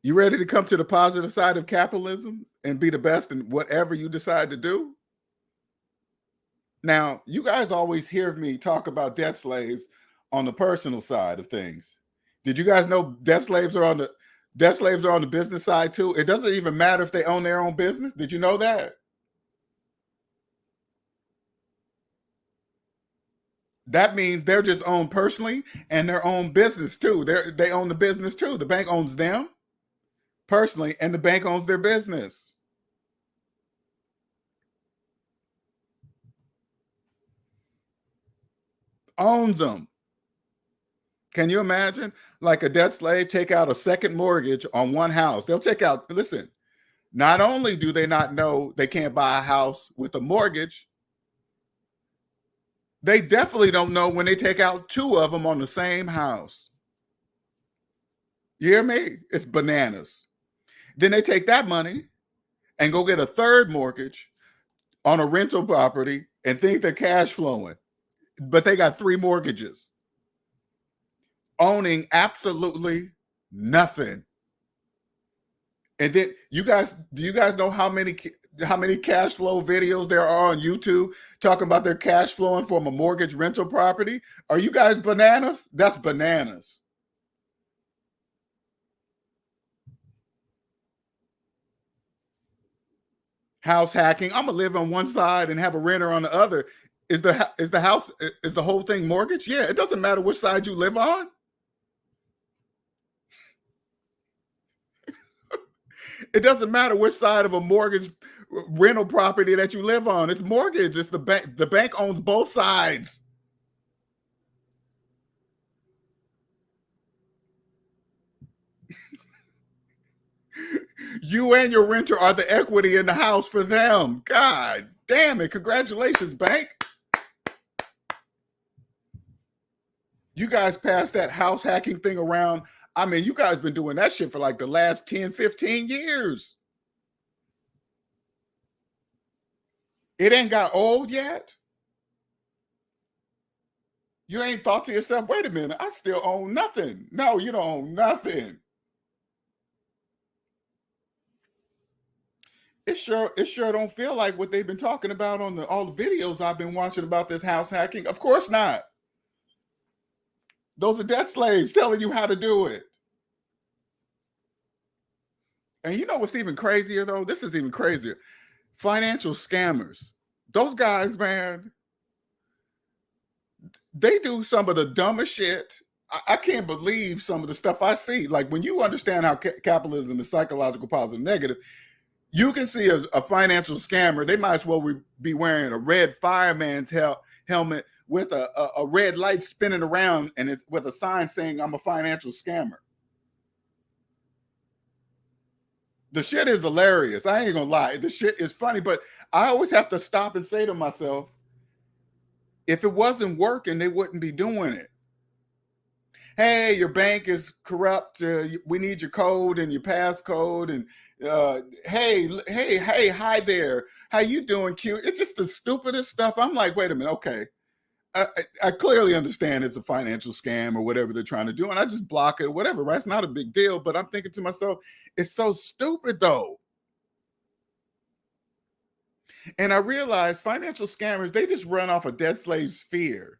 You ready to come to the positive side of capitalism and be the best in whatever you decide to do? Now, you guys always hear me talk about debt slaves on the personal side of things. Did you guys know debt slaves are on the business side too? It doesn't even matter if they own their own business. Did you know that? That means they're just owned personally and their own business too. They own the business too. The bank owns them personally and the bank owns their business. Owns them. Can you imagine like a debt slave take out a second mortgage on one house? They'll take out, listen, Not only do they not know they can't buy a house with a mortgage, they definitely don't know when they take out two of them on the same house. You hear me? It's bananas. Then they take that money and go get a third mortgage on a rental property and think they're cash flowing, but they got three mortgages, owning absolutely nothing. And then do you guys know how many cash flow videos there are on YouTube talking about their cash flowing from a mortgage rental property? Are you guys bananas? That's bananas. House hacking. I'm gonna live on one side and have a renter on the other. Is the whole thing mortgage? Yeah, it doesn't matter which side you live on. It doesn't matter which side of a mortgage rental property that you live on. It's mortgage. It's the bank. The bank owns both sides. You and your renter are the equity in the house for them. God damn it. Congratulations, bank. You guys passed that house hacking thing around. I mean, you guys been doing that shit for like the last 10, 15 years. It ain't got old yet. You ain't thought to yourself, wait a minute, I still own nothing. No, you don't own nothing. It sure don't feel like what they've been talking about on all the videos I've been watching about this house hacking. Of course not. Those are debt slaves telling you how to do it. And you know what's even crazier, though? This is even crazier. Financial scammers. Those guys, man, they do some of the dumbest shit. I can't believe some of the stuff I see. Like, when you understand how capitalism is psychological, positive, negative, you can see a financial scammer. They might as well be wearing a red fireman's helmet with a red light spinning around and it's with a sign saying, I'm a financial scammer. The shit is hilarious. I ain't gonna lie. The shit is funny, but I always have to stop and say to myself, if it wasn't working, they wouldn't be doing it. Hey, your bank is corrupt. We need your code and your passcode. And hey, hi there. How you doing, cute? It's just the stupidest stuff. I'm like, wait a minute. Okay. I clearly understand it's a financial scam or whatever they're trying to do. And I just block it or whatever, right? It's not a big deal. But I'm thinking to myself, it's so stupid, though. And I realize financial scammers, they just run off a debt slave's fear.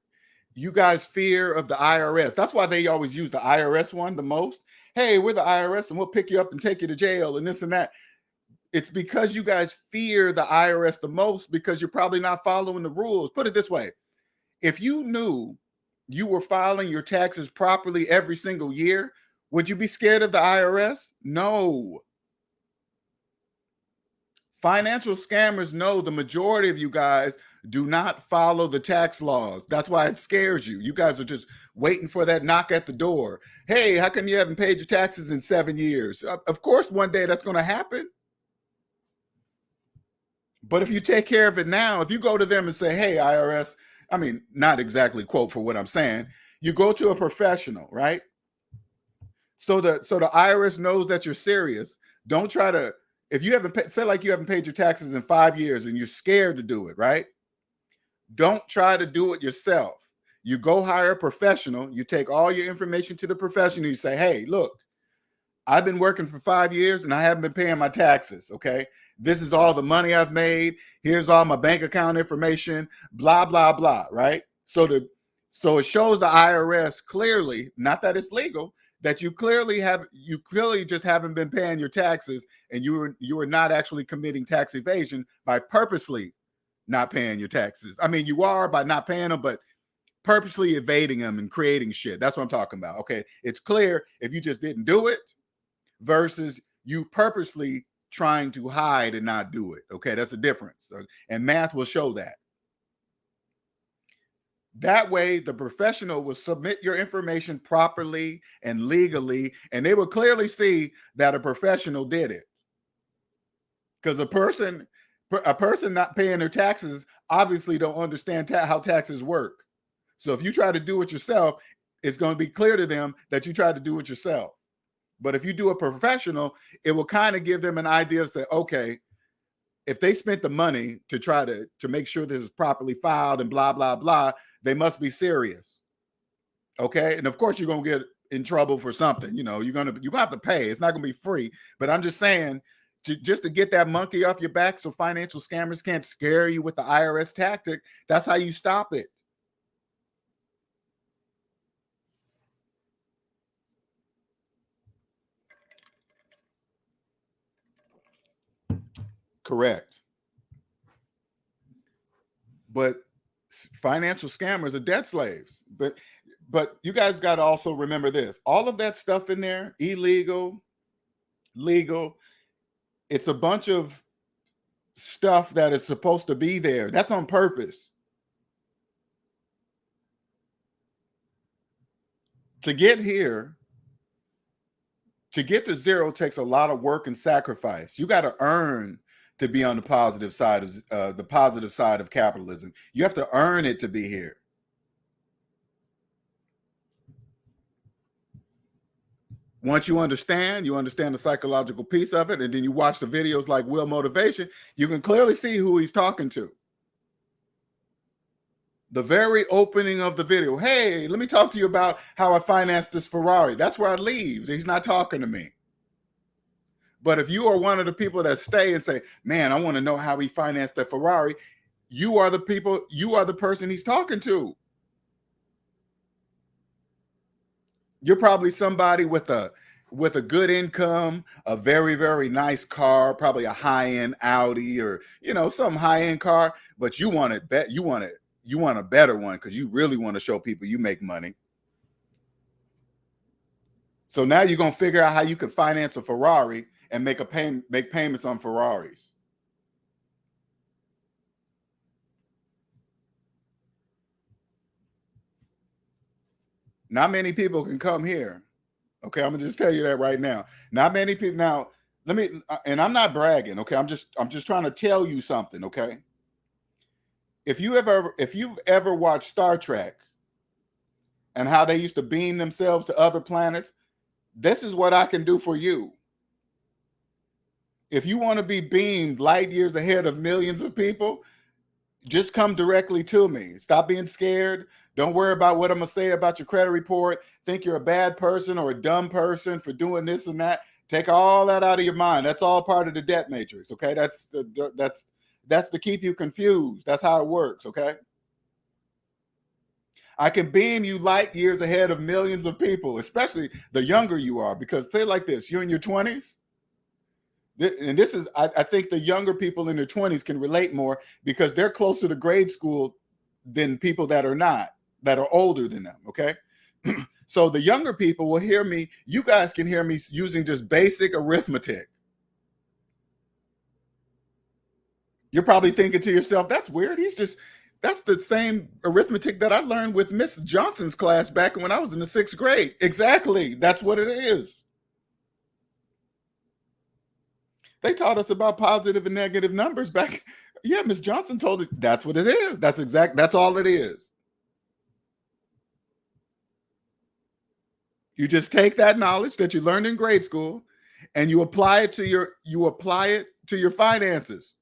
You guys' fear of the IRS. That's why they always use the IRS one the most. Hey, we're the IRS and we'll pick you up and take you to jail and this and that. It's because you guys fear the IRS the most because you're probably not following the rules. Put it this way. If you knew you were filing your taxes properly every single year, would you be scared of the IRS? No. Financial scammers know the majority of you guys do not follow the tax laws. That's why it scares you. You guys are just waiting for that knock at the door. Hey, how come you haven't paid your taxes in 7 years? Of course, one day that's going to happen. But if you take care of it now, if you go to them and say, hey, IRS, I mean, not exactly quote for what I'm saying. You go to a professional, right? So the IRS knows that you're serious. Don't try to, if you haven't paid, say like you haven't paid your taxes in 5 years and you're scared to do it, right? Don't try to do it yourself. You go hire a professional. You take all your information to the professional. You say, hey, look, I've been working for 5 years and I haven't been paying my taxes. Okay. This is all the money I've made. Here's all my bank account information, blah, blah, blah. Right. So it shows the IRS clearly, not that it's legal, that you clearly just haven't been paying your taxes and you were not actually committing tax evasion by purposely not paying your taxes. I mean, you are by not paying them, but purposely evading them and creating shit. That's what I'm talking about. Okay. It's clear if you just didn't do it versus you purposely trying to hide and not do it. Okay. That's a difference. And math will show that. That way, the professional will submit your information properly and legally, and they will clearly see that a professional did it. Because a person not paying their taxes obviously don't understand how taxes work. So if you try to do it yourself, it's going to be clear to them that you tried to do it yourself. But if you do a professional, it will kind of give them an idea to say, okay, if they spent the money to try to make sure this is properly filed and blah, blah, blah, they must be serious. Okay. And of course, you're going to get in trouble for something. You know, you're going to have to pay. It's not going to be free. But I'm just saying, just to get that monkey off your back so financial scammers can't scare you with the IRS tactic, that's how you stop it. Correct. But financial scammers are debt slaves. But you guys got to also remember this. All of that stuff in there, illegal, legal, it's a bunch of stuff that is supposed to be there. That's on purpose. To get here, to get to zero takes a lot of work and sacrifice. You got to earn to be on the positive side of capitalism. You have to earn it to be here. Once you understand the psychological piece of it, and then you watch the videos like Will Motivation, you can clearly see who he's talking to. The very opening of the video, hey, let me talk to you about how I financed this Ferrari. That's where I leave. He's not talking to me. But if you are one of the people that stay and say, man, I want to know how he financed that Ferrari, you are the person he's talking to. You're probably somebody with a good income, a very, very nice car, probably a high-end Audi or, some high-end car, but you want a better one because you really want to show people you make money. So now you're going to figure out how you can finance a Ferrari and make payments on Ferraris. Not many people can come here. Okay, I'm gonna just tell you that right now. Not many people. Now, and I'm not bragging. Okay, I'm just trying to tell you something. Okay, if you've ever watched Star Trek and how they used to beam themselves to other planets, this is what I can do for you. If you want to be beamed light years ahead of millions of people, just come directly to me. Stop being scared. Don't worry about what I'm going to say about your credit report. Think you're a bad person or a dumb person for doing this and that. Take all that out of your mind. That's all part of the debt matrix, okay? That's to keep you confused. That's how it works, okay? I can beam you light years ahead of millions of people, especially the younger you are, because say like this, you're in your 20s. And this is, I think the younger people in their 20s can relate more because they're closer to grade school than people that are older than them, okay? So the younger people will hear me, you guys can hear me using just basic arithmetic. You're probably thinking to yourself, that's weird. That's the same arithmetic that I learned with Miss Johnson's class back when I was in the 6th grade. Exactly, that's what it is. They taught us about positive and negative numbers back. Yeah, Miss Johnson told it. That's what it is. That's all it is. You just take that knowledge that you learned in grade school and you apply it to your finances.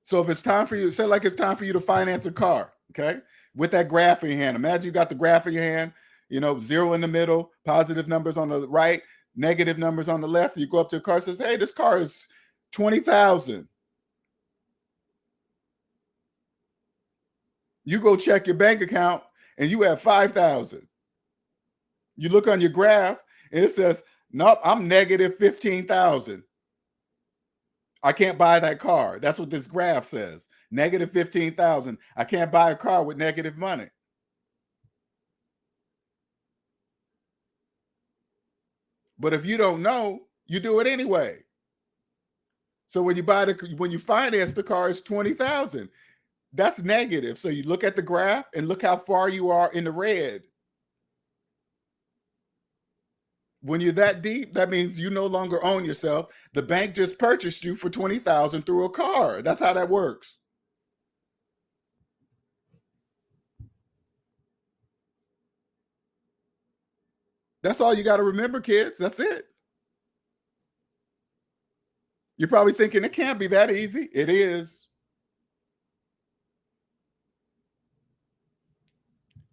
So if it's time for you, say like it's time for you to finance a car, okay? With that graph in your hand. Imagine you got the graph in your hand, 0 in the middle, positive numbers on the right, negative numbers on the left. You go up to the car and says, hey, this car is $20,000. You go check your bank account and you have $5,000. You look on your graph and it says, nope, I'm negative $15,000. I can't buy that car. That's what this graph says. Negative $15,000. I can't buy a car with negative money. But if you don't know, you do it anyway. So when you finance the car, it's $20,000. That's negative. So you look at the graph and look how far you are in the red. When you're that deep, that means you no longer own yourself. The bank just purchased you for $20,000 through a car. That's how that works. That's all you got to remember, kids. That's it. You're probably thinking it can't be that easy. It is.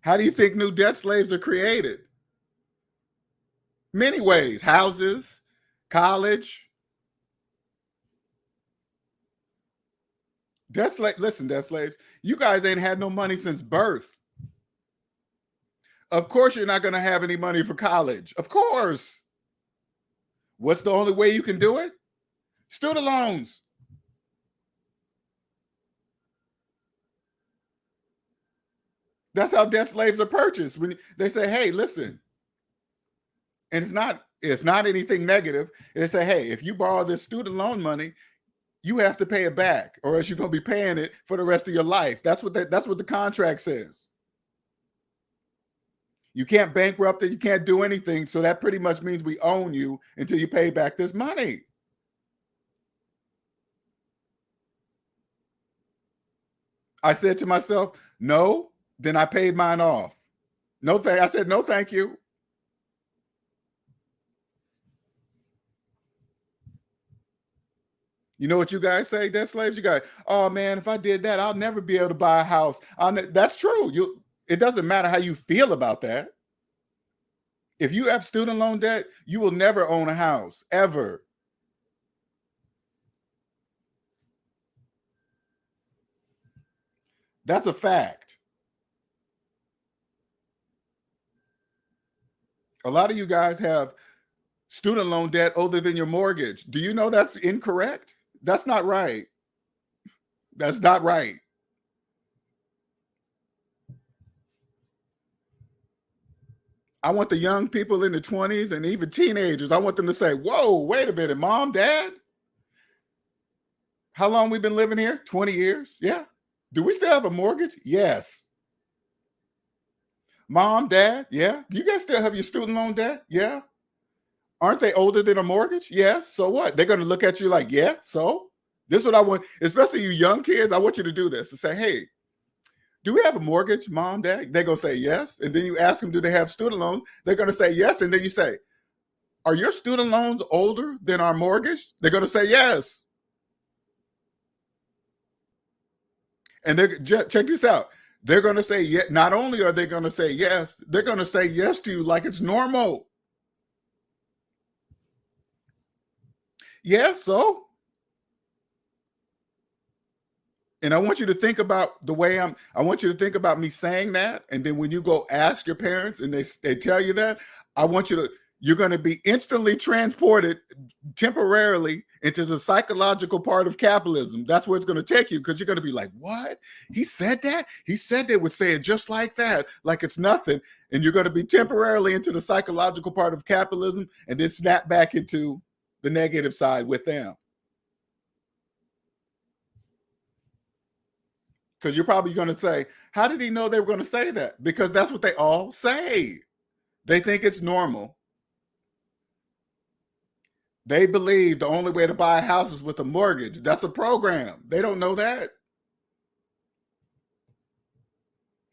How do you think new debt slaves are created? Many ways. Houses, college. Listen, debt slaves, you guys ain't had no money since birth. Of course you're not going to have any money for college. Of course. What's the only way you can do it? Student loans. That's how debt slaves are purchased. When they say, hey, listen, and it's not anything negative. They say, hey, if you borrow this student loan money, you have to pay it back, or else you're going to be paying it for the rest of your life. That's what the contract says. You can't bankrupt it. You can't do anything. So that pretty much means we own you until you pay back this money. I said to myself, no, then I paid mine off. No, I said, no, thank you. You know what you guys say, debt slaves? You guys, oh man, if I did that, I'll never be able to buy a house. That's true. It doesn't matter how you feel about that. If you have student loan debt, you will never own a house, ever. That's a fact. A lot of you guys have student loan debt older than your mortgage. Do you know that's incorrect? That's not right. That's not right. I want the young people in the 20s and even teenagers, I want them to say, whoa, wait a minute, mom, dad? How long we been living here? 20 years? Yeah. Do we still have a mortgage? Yes. Mom, dad? Yeah. Do you guys still have your student loan debt? Yeah. Aren't they older than a mortgage? Yes. So what? They're going to look at you like, yeah, so? This is what I want, especially you young kids. I want you to do this and say, hey, do we have a mortgage, mom, dad? They're going to say yes. And then you ask them, do they have student loans? They're going to say yes. And then you say, are your student loans older than our mortgage? They're going to say yes. And check this out. They're going to say, yeah, not only are they going to say yes, they're going to say yes to you like it's normal. Yeah, so? And I want you to think about the way I want you to think about me saying that. And then when you go ask your parents and they tell you that, you're going to be instantly transported temporarily into the psychological part of capitalism. That's where it's going to take you, because you're going to be like, what? He said that? He said they would say it just like that, like it's nothing. And you're going to be temporarily into the psychological part of capitalism and then snap back into the negative side with them. Because you're probably going to say, how did he know they were going to say that? Because that's what they all say. They think it's normal. They believe the only way to buy a house is with a mortgage. That's a program. They don't know that.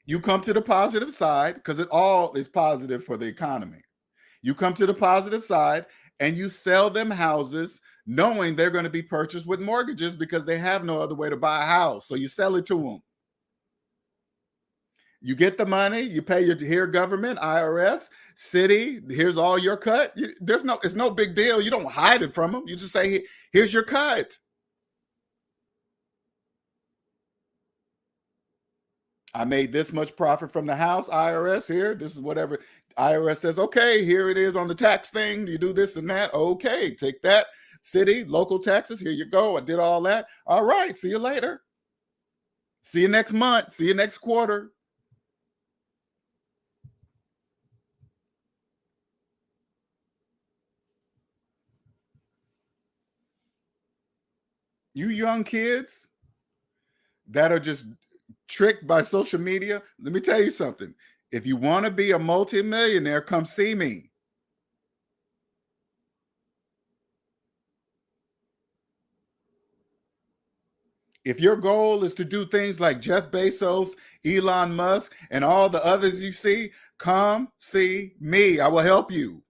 You come to the positive side, because it all is positive for the economy. You come to the positive side and you sell them houses knowing they're going to be purchased with mortgages because they have no other way to buy a house. So you sell it to them. You get the money, you pay your government, IRS, city, here's all your cut. It's no big deal. You don't hide it from them. You just say, here's your cut. I made this much profit from the house, IRS, here, this is whatever. IRS says, okay, here it is on the tax thing. You do this and that. Okay, take that. City, local taxes, here you go. I did all that. All right, see you later. See you next month. See you next quarter. You young kids that are just tricked by social media, let me tell you something. If you want to be a multimillionaire, come see me. If your goal is to do things like Jeff Bezos, Elon Musk, and all the others you see, come see me. I will help you.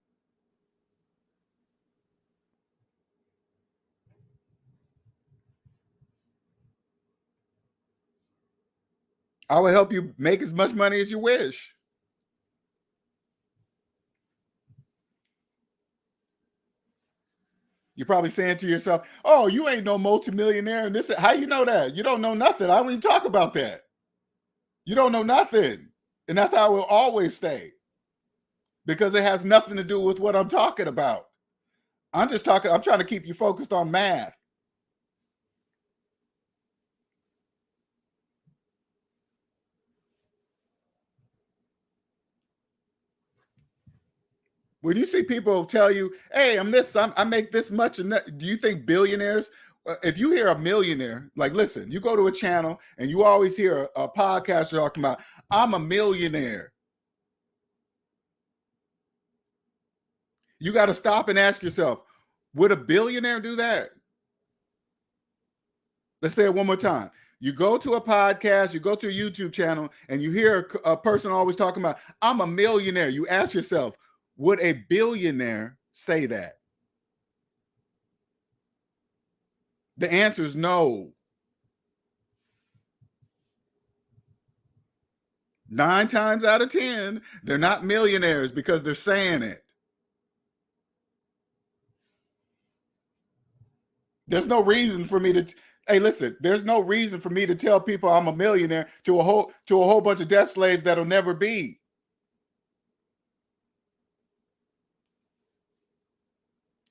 I will help you make as much money as you wish. You're probably saying to yourself, oh, you ain't no multimillionaire. And this, how you know that? You don't know nothing. I don't even talk about that. You don't know nothing. And that's how it will always stay. Because it has nothing to do with what I'm talking about. I'm trying to keep you focused on math. When you see people tell you, hey, I make this much. And that, do you think billionaires, if you hear a millionaire, like, listen, you go to a channel and you always hear a podcaster talking about, I'm a millionaire. You got to stop and ask yourself, would a billionaire do that? Let's say it one more time. You go to a podcast, you go to a YouTube channel, and you hear a person always talking about, I'm a millionaire. You ask yourself, would a billionaire say that? The answer is no. 9 times out of 10, they're not millionaires because they're saying it. There's no reason for me to, hey, listen, there's no reason for me to tell people I'm a millionaire to a whole bunch of debt slaves that'll never be.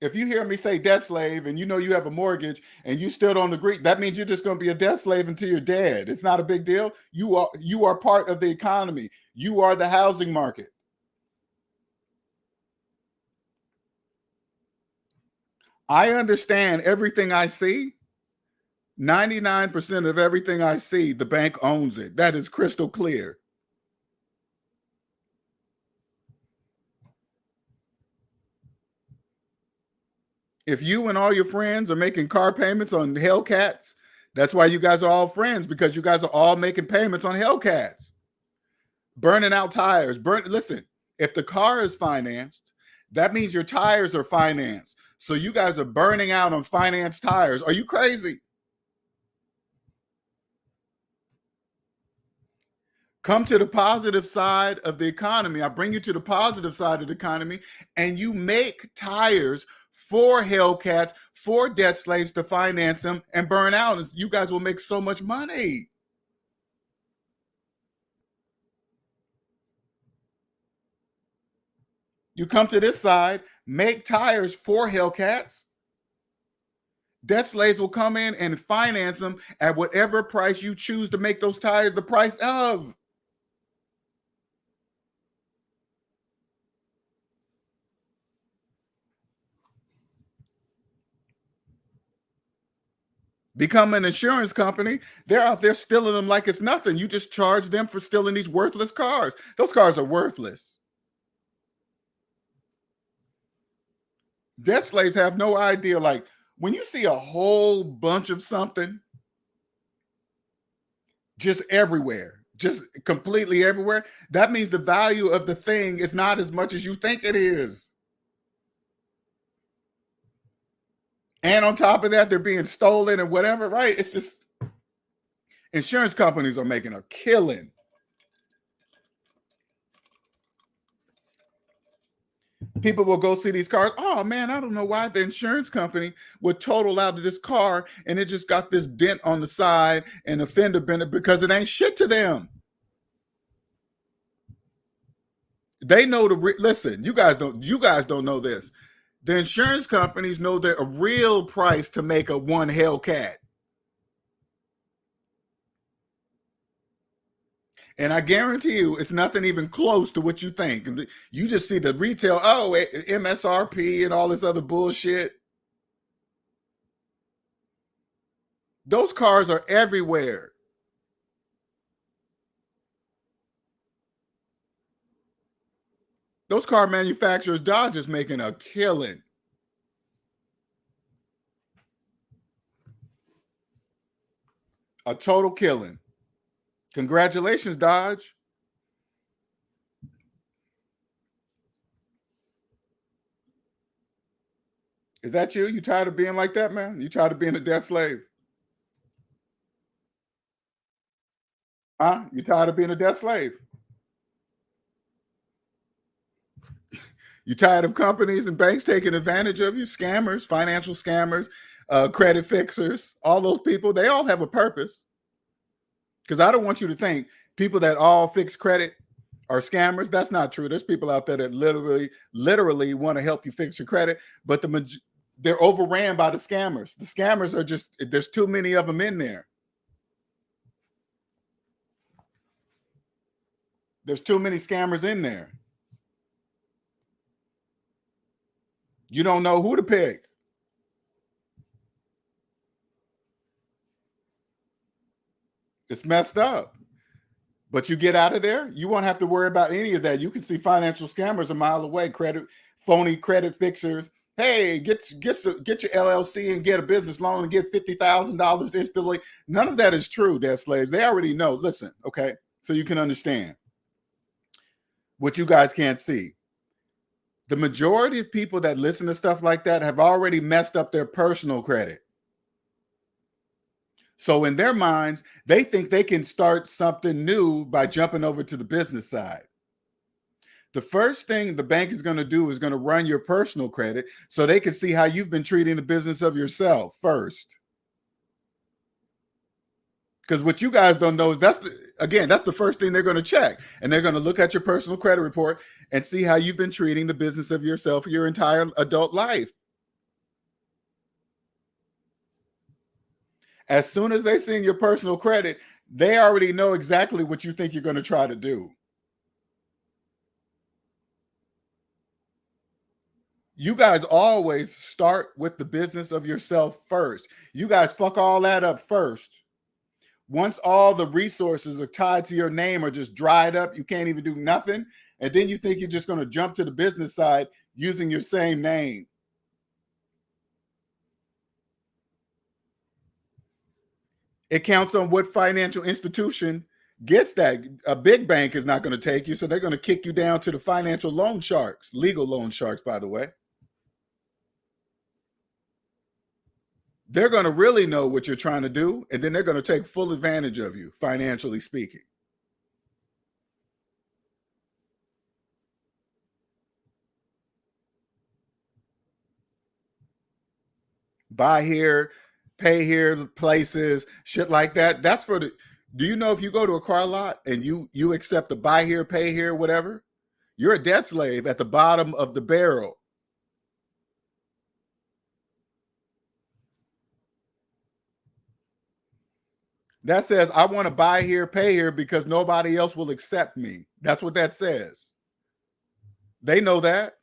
If you hear me say debt slave and you know you have a mortgage and you still don't agree, that means you're just going to be a debt slave until you're dead. It's not a big deal. You are part of the economy. You are the housing market. I understand everything I see. 99% of everything I see, the bank owns it. That is crystal clear. If you and all your friends are making car payments on Hellcats, that's why you guys are all friends, because you guys are all making payments on Hellcats. Burning out tires. Listen, if the car is financed, that means your tires are financed. So you guys are burning out on financed tires. Are you crazy? Come to the positive side of the economy. I bring you to the positive side of the economy, and you make tires for Hellcats, for debt slaves to finance them and burn out. You guys will make so much money. You come to this side, make tires for Hellcats. Debt slaves will come in and finance them at whatever price you choose to make those tires the price of. Become an insurance company. They're out there stealing them like it's nothing. You just charge them for stealing these worthless cars. Those cars are worthless. Debt slaves have no idea. Like, when you see a whole bunch of something just everywhere, just completely everywhere, that means the value of the thing is not as much as you think it is. And on top of that, they're being stolen and whatever, right? It's just, insurance companies are making a killing. People will go see these cars. Oh man, I don't know why the insurance company would total out of this car and it just got this dent on the side and a fender bender, because it ain't shit to them. They know listen, you guys don't know this. The insurance companies know the real price to make a one Hellcat. And I guarantee you, it's nothing even close to what you think. You just see the retail, MSRP and all this other bullshit. Those cars are everywhere. Those car manufacturers, Dodge is making a killing. A total killing. Congratulations, Dodge. Is that you? You tired of being like that, man? You tired of being a debt slave? Huh? You tired of being a debt slave? You tired of companies and banks taking advantage of you? Scammers, financial scammers, credit fixers, all those people, they all have a purpose. Because I don't want you to think people that all fix credit are scammers. That's not true. There's people out there that literally want to help you fix your credit, but they're overran by the scammers. The scammers are just, there's too many of them in there. There's too many scammers in there. You don't know who to pick. It's messed up. But you get out of there, you won't have to worry about any of that. You can see financial scammers a mile away, phony credit fixers. Hey, get your LLC and get a business loan and get $50,000 instantly. None of that is true, debt slaves. They already know. Listen, okay, so you can understand what you guys can't see. The majority of people that listen to stuff like that have already messed up their personal credit. So in their minds, they think they can start something new by jumping over to the business side. The first thing the bank is going to do is going to run your personal credit so they can see how you've been treating the business of yourself first. Because what you guys don't know is that's the first thing they're going to check. And they're going to look at your personal credit report and see how you've been treating the business of yourself your entire adult life. As soon as they see your personal credit, they already know exactly what you think you're going to try to do. You guys always start with the business of yourself first. You guys fuck all that up first. Once all the resources are tied to your name are just dried up, you can't even do nothing. And then you think you're just going to jump to the business side using your same name. It counts on what financial institution gets that. A big bank is not going to take you, so they're going to kick you down to the financial loan sharks, legal loan sharks, by the way. They're going to really know what you're trying to do, and then they're going to take full advantage of you, financially speaking. Buy here, pay here places, shit like that. That's for the, do you know if you go to a car lot and you accept the buy here, pay here, whatever, you're a debt slave at the bottom of the barrel. That says, I want to buy here, pay here because nobody else will accept me. That's what that says. They know that.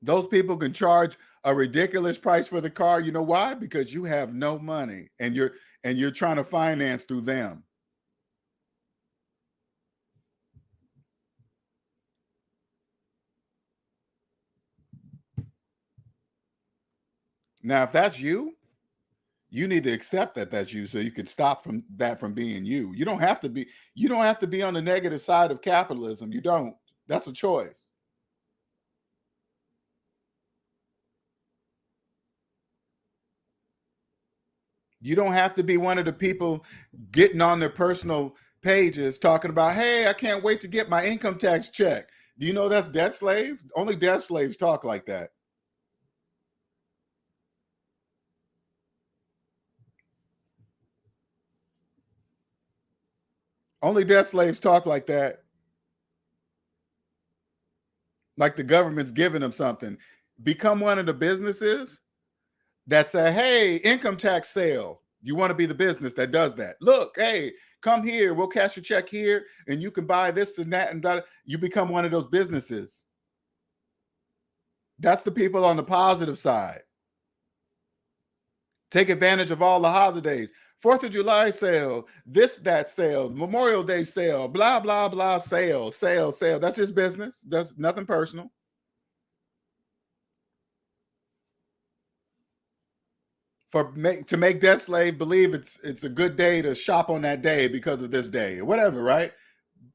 Those people can charge a ridiculous price for the car. You know why? Because you have no money and you're trying to finance through them. Now, if that's you, you need to accept that that's you so you can stop that from being you. You don't have to be on the negative side of capitalism. You don't. That's a choice. You don't have to be one of the people getting on their personal pages talking about, hey, I can't wait to get my income tax check. Do you know that's debt slaves? Only debt slaves talk like that. Only debt slaves talk like that. Like the government's giving them something. Become one of the businesses that say, hey, income tax sale. You want to be the business that does that. Look, hey, come here. We'll cash your check here and you can buy this and that and that. You become one of those businesses. That's the people on the positive side. Take advantage of all the holidays. 4th of July sale, that sale, Memorial Day sale, blah, blah, blah, sale. That's his business. That's nothing personal. to make Debt Slave believe it's a good day to shop on that day because of this day or whatever, right?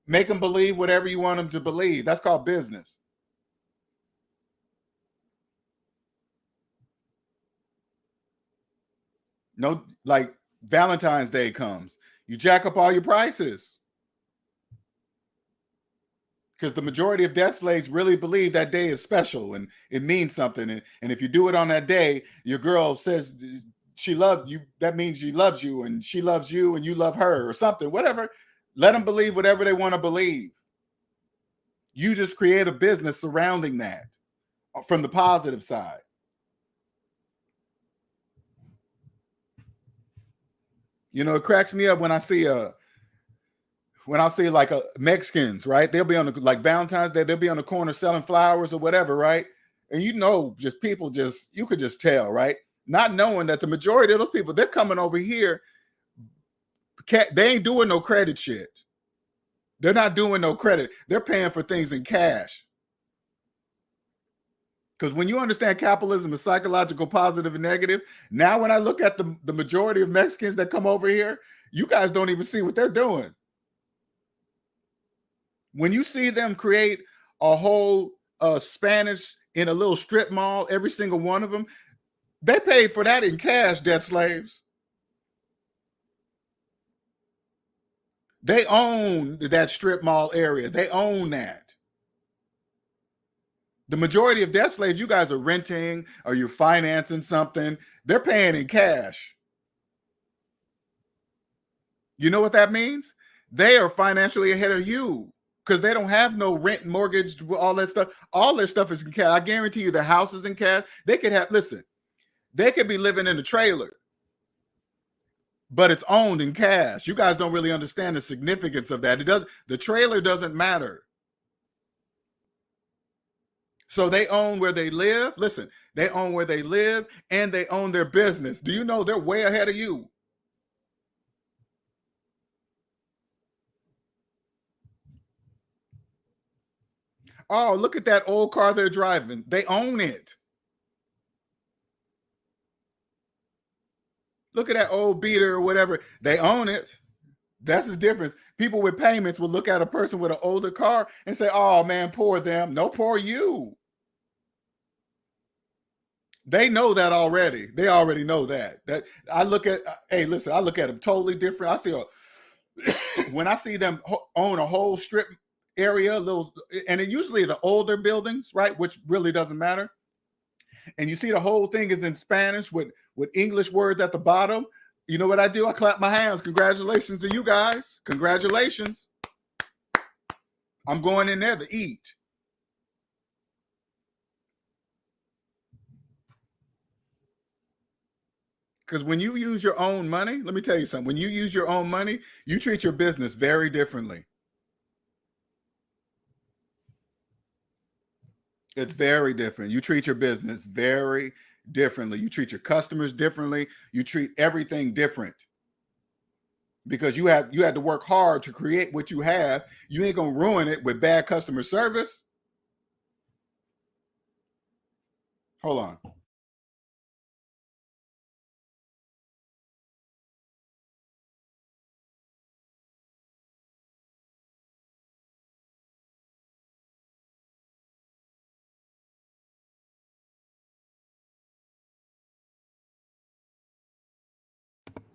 Make them believe whatever you want them to believe. That's called business. No, like Valentine's Day comes, you jack up all your prices because the majority of debt slaves really believe that day is special and it means something. And if you do it on that day, your girl says she loves you. That means she loves you and she loves you and you love her or something, whatever. Let them believe whatever they want to believe. You just create a business surrounding that from the positive side. You know, it cracks me up when I see like Mexicans, right? They'll be on the, like Valentine's Day, they'll be on the corner selling flowers or whatever, right? And you know, just people you could just tell, right? Not knowing that the majority of those people, they're coming over here, they ain't doing no credit shit. They're not doing no credit. They're paying for things in cash. Because when you understand capitalism is psychological, positive, and negative, now when I look at the majority of Mexicans that come over here, you guys don't even see what they're doing. When you see them create a whole Spanish in a little strip mall, every single one of them, they paid for that in cash, debt slaves. They own that strip mall area. They own that. The majority of debt slaves, you guys are renting or you're financing something. They're paying in cash. You know what that means? They are financially ahead of you because they don't have no rent, mortgage, all that stuff. All their stuff is in cash. I guarantee you the house is in cash. They could have, listen, they could be living in a trailer, but it's owned in cash. You guys don't really understand the significance of that. The trailer doesn't matter. So they own where they live. Listen, they own where they live and they own their business. Do you know they're way ahead of you? Oh, look at that old car they're driving. They own it. Look at that old beater or whatever. They own it. That's the difference. People with payments will look at a person with an older car and say, oh man, poor them. No, poor you. They know that already. They already know that. I look at, hey, listen, I look at them totally different. I see when I see them own a whole strip area, and it usually the older buildings, right? Which really doesn't matter. And you see the whole thing is in Spanish with English words at the bottom. You know what I do? I clap my hands. Congratulations to you guys. Congratulations. I'm going in there to eat. Because when you use your own money, let me tell you something. When you use your own money, you treat your business very differently. It's very different. You treat your business very differently. You treat your customers differently. You treat everything different. Because you had to work hard to create what you have. You ain't gonna ruin it with bad customer service. Hold on.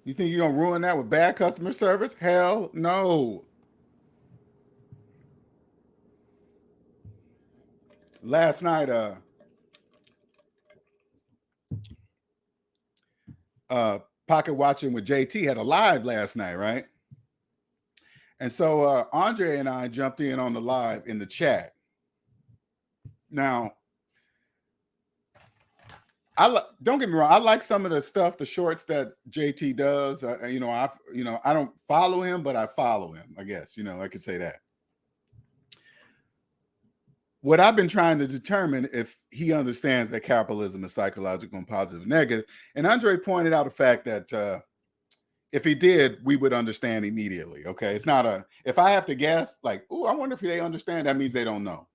You think you're gonna ruin that with bad customer service? Hell no. Last night, Pocket Watching with JT had a live last night, right? And so Andre and I jumped in on the live in the chat. Now, don't get me wrong. I like some of the stuff, the shorts that JT does. I don't follow him, but I follow him. I guess I could say that. What I've been trying to determine if he understands that capitalism is psychological and positive and negative. And Andre pointed out the fact that if he did, we would understand immediately. Okay, it's not if I have to guess, like, oh, I wonder if they understand. That means they don't know.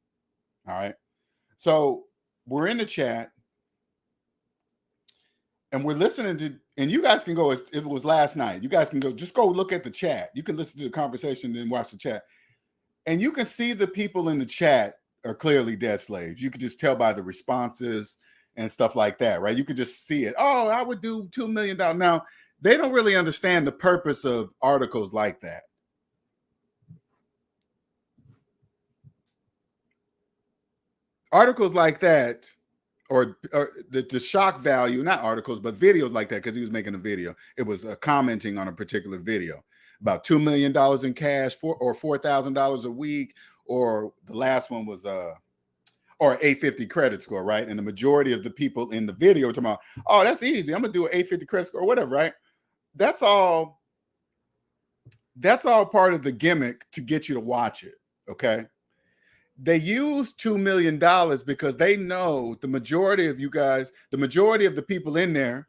All right. So we're in the chat. And we're listening to, and you guys can go, it was last night. You guys can go, just go look at the chat. You can listen to the conversation, then watch the chat. And you can see the people in the chat are clearly debt slaves. You can just tell by the responses and stuff like that, right? You could just see it. Oh, I would do $2 million. Now, they don't really understand the purpose of articles like that. Articles like that, or the shock value, not articles, but videos like that, because he was making a video. It was commenting on a particular video about $2 million in cash or $4,000 a week, or the last one was or 850 credit score, right? And the majority of the people in the video talking about, oh, that's easy, I'm gonna do an 850 credit score or whatever, right? That's all part of the gimmick to get you to watch it, okay? They use $2 million because they know the majority of you guys, the majority of the people in there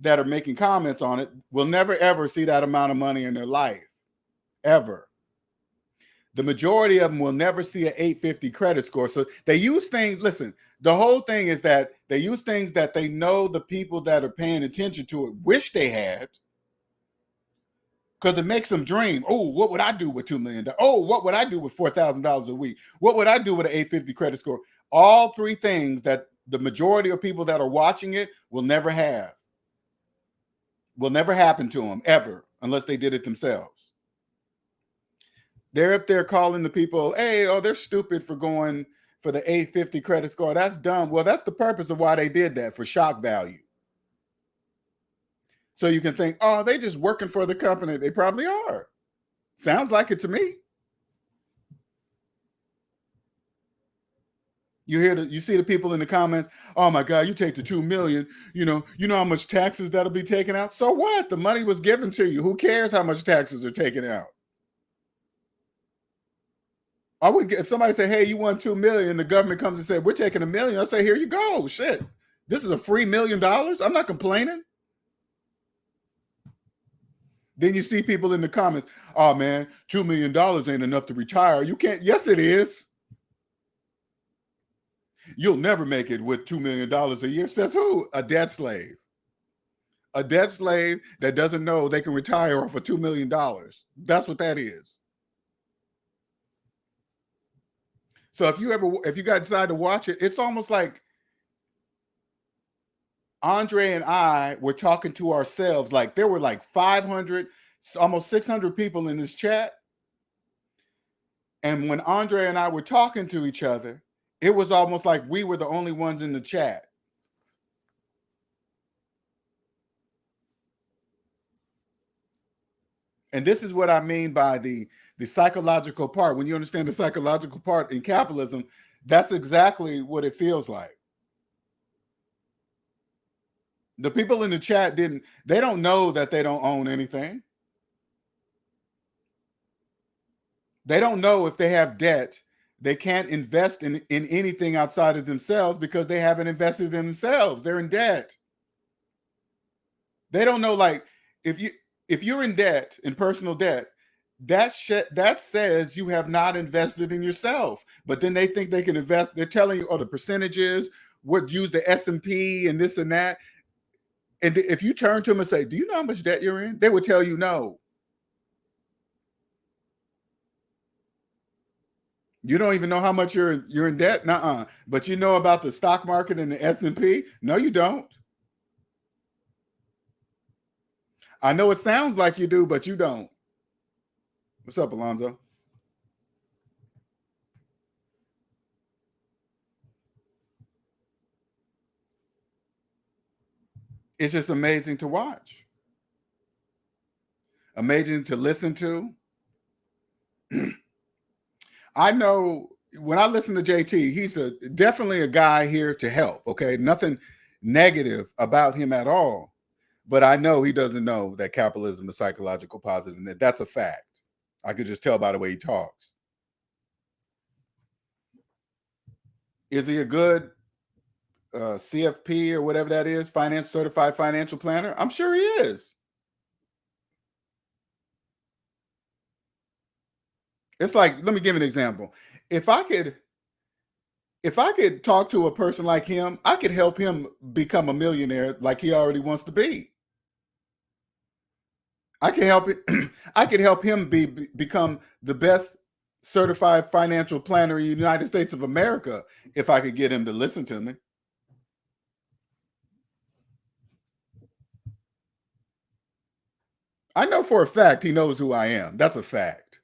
that are making comments on it will never, ever see that amount of money in their life, ever. The majority of them will never see an 850 credit score. So they use things, listen, the whole thing is that they use things that they know the people that are paying attention to it wish they had, because it makes them dream. Oh, what would I do with $2 million? Oh, what would I do with $4,000 a week? What would I do with an 850 credit score? All three things that the majority of people that are watching it will never have. Will never happen to them ever, unless they did it themselves. They're up there calling the people, hey, oh, they're stupid for going for the 850 credit score. That's dumb. Well, that's the purpose of why they did that, for shock value. So you can think, oh, they just working for the company. They probably are. Sounds like it to me. You see the people in the comments, oh my God, you take the 2 million, you know how much taxes that'll be taken out. So what? The money was given to you. Who cares how much taxes are taken out? I would get, if somebody say, hey, you won 2 million, the government comes and said, we're taking $1 million. I'll say, here you go. Shit. This is a free $1 million. I'm not complaining. Then you see people in the comments, oh man, $2 million ain't enough to retire. You can't. Yes, it is. You'll never make it with $2 million a year. Says who? A debt slave. A debt slave that doesn't know they can retire off of $2 million. That's what that is. So if you guys decide to watch it, it's almost like Andre and I were talking to ourselves. Like there were like 500, almost 600 people in this chat. And when Andre and I were talking to each other, it was almost like we were the only ones in the chat. And this is what I mean by the psychological part. When you understand the psychological part in capitalism, that's exactly what it feels like. The people in the chat they don't know that they don't own anything. They don't know if they have debt, they can't invest in anything outside of themselves because they haven't invested in themselves. They're in debt. They don't know, like, if you're in debt, in personal debt, that says you have not invested in yourself. But then they think they can invest. They're telling you, oh, the percentages, use the S&P and this and that. And if you turn to them and say, do you know how much debt you're in? They would tell you no. You don't even know how much you're in debt? Nuh-uh. But you know about the stock market and the S&P? No, you don't. I know it sounds like you do, but you don't. What's up, Alonzo? It's just amazing to watch. Amazing to listen to. I know when I listen to JT, he's definitely a guy here to help, okay? Nothing negative about him at all. But I know he doesn't know that capitalism is psychological positive, and that's a fact. I could just tell by the way he talks. Is he a good CFP or whatever that is, certified financial planner? I'm sure he is. It's like, let me give an example. If I could if I could talk to a person like him, I could help him become a millionaire like he already wants to be. I can help it. I could help him become the best certified financial planner in the United States of America if I could get him to listen to me. I know for a fact he knows who I am. That's a fact.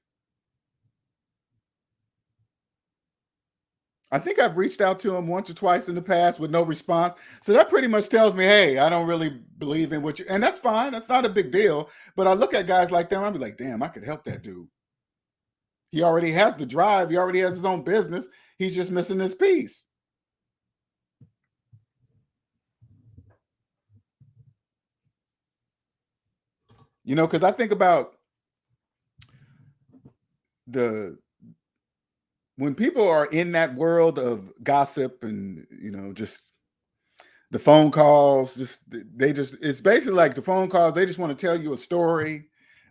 I think I've reached out to him once or twice in the past with no response. So that pretty much tells me, hey, I don't really believe in what you, and that's fine. That's not a big deal. But I look at guys like them, I'd be like, damn, I could help that dude. He already has the drive. He already has his own business. He's just missing this piece. You know, because I think about when people are in that world of gossip and, you know, just the phone calls, it's basically like the phone calls. They just want to tell you a story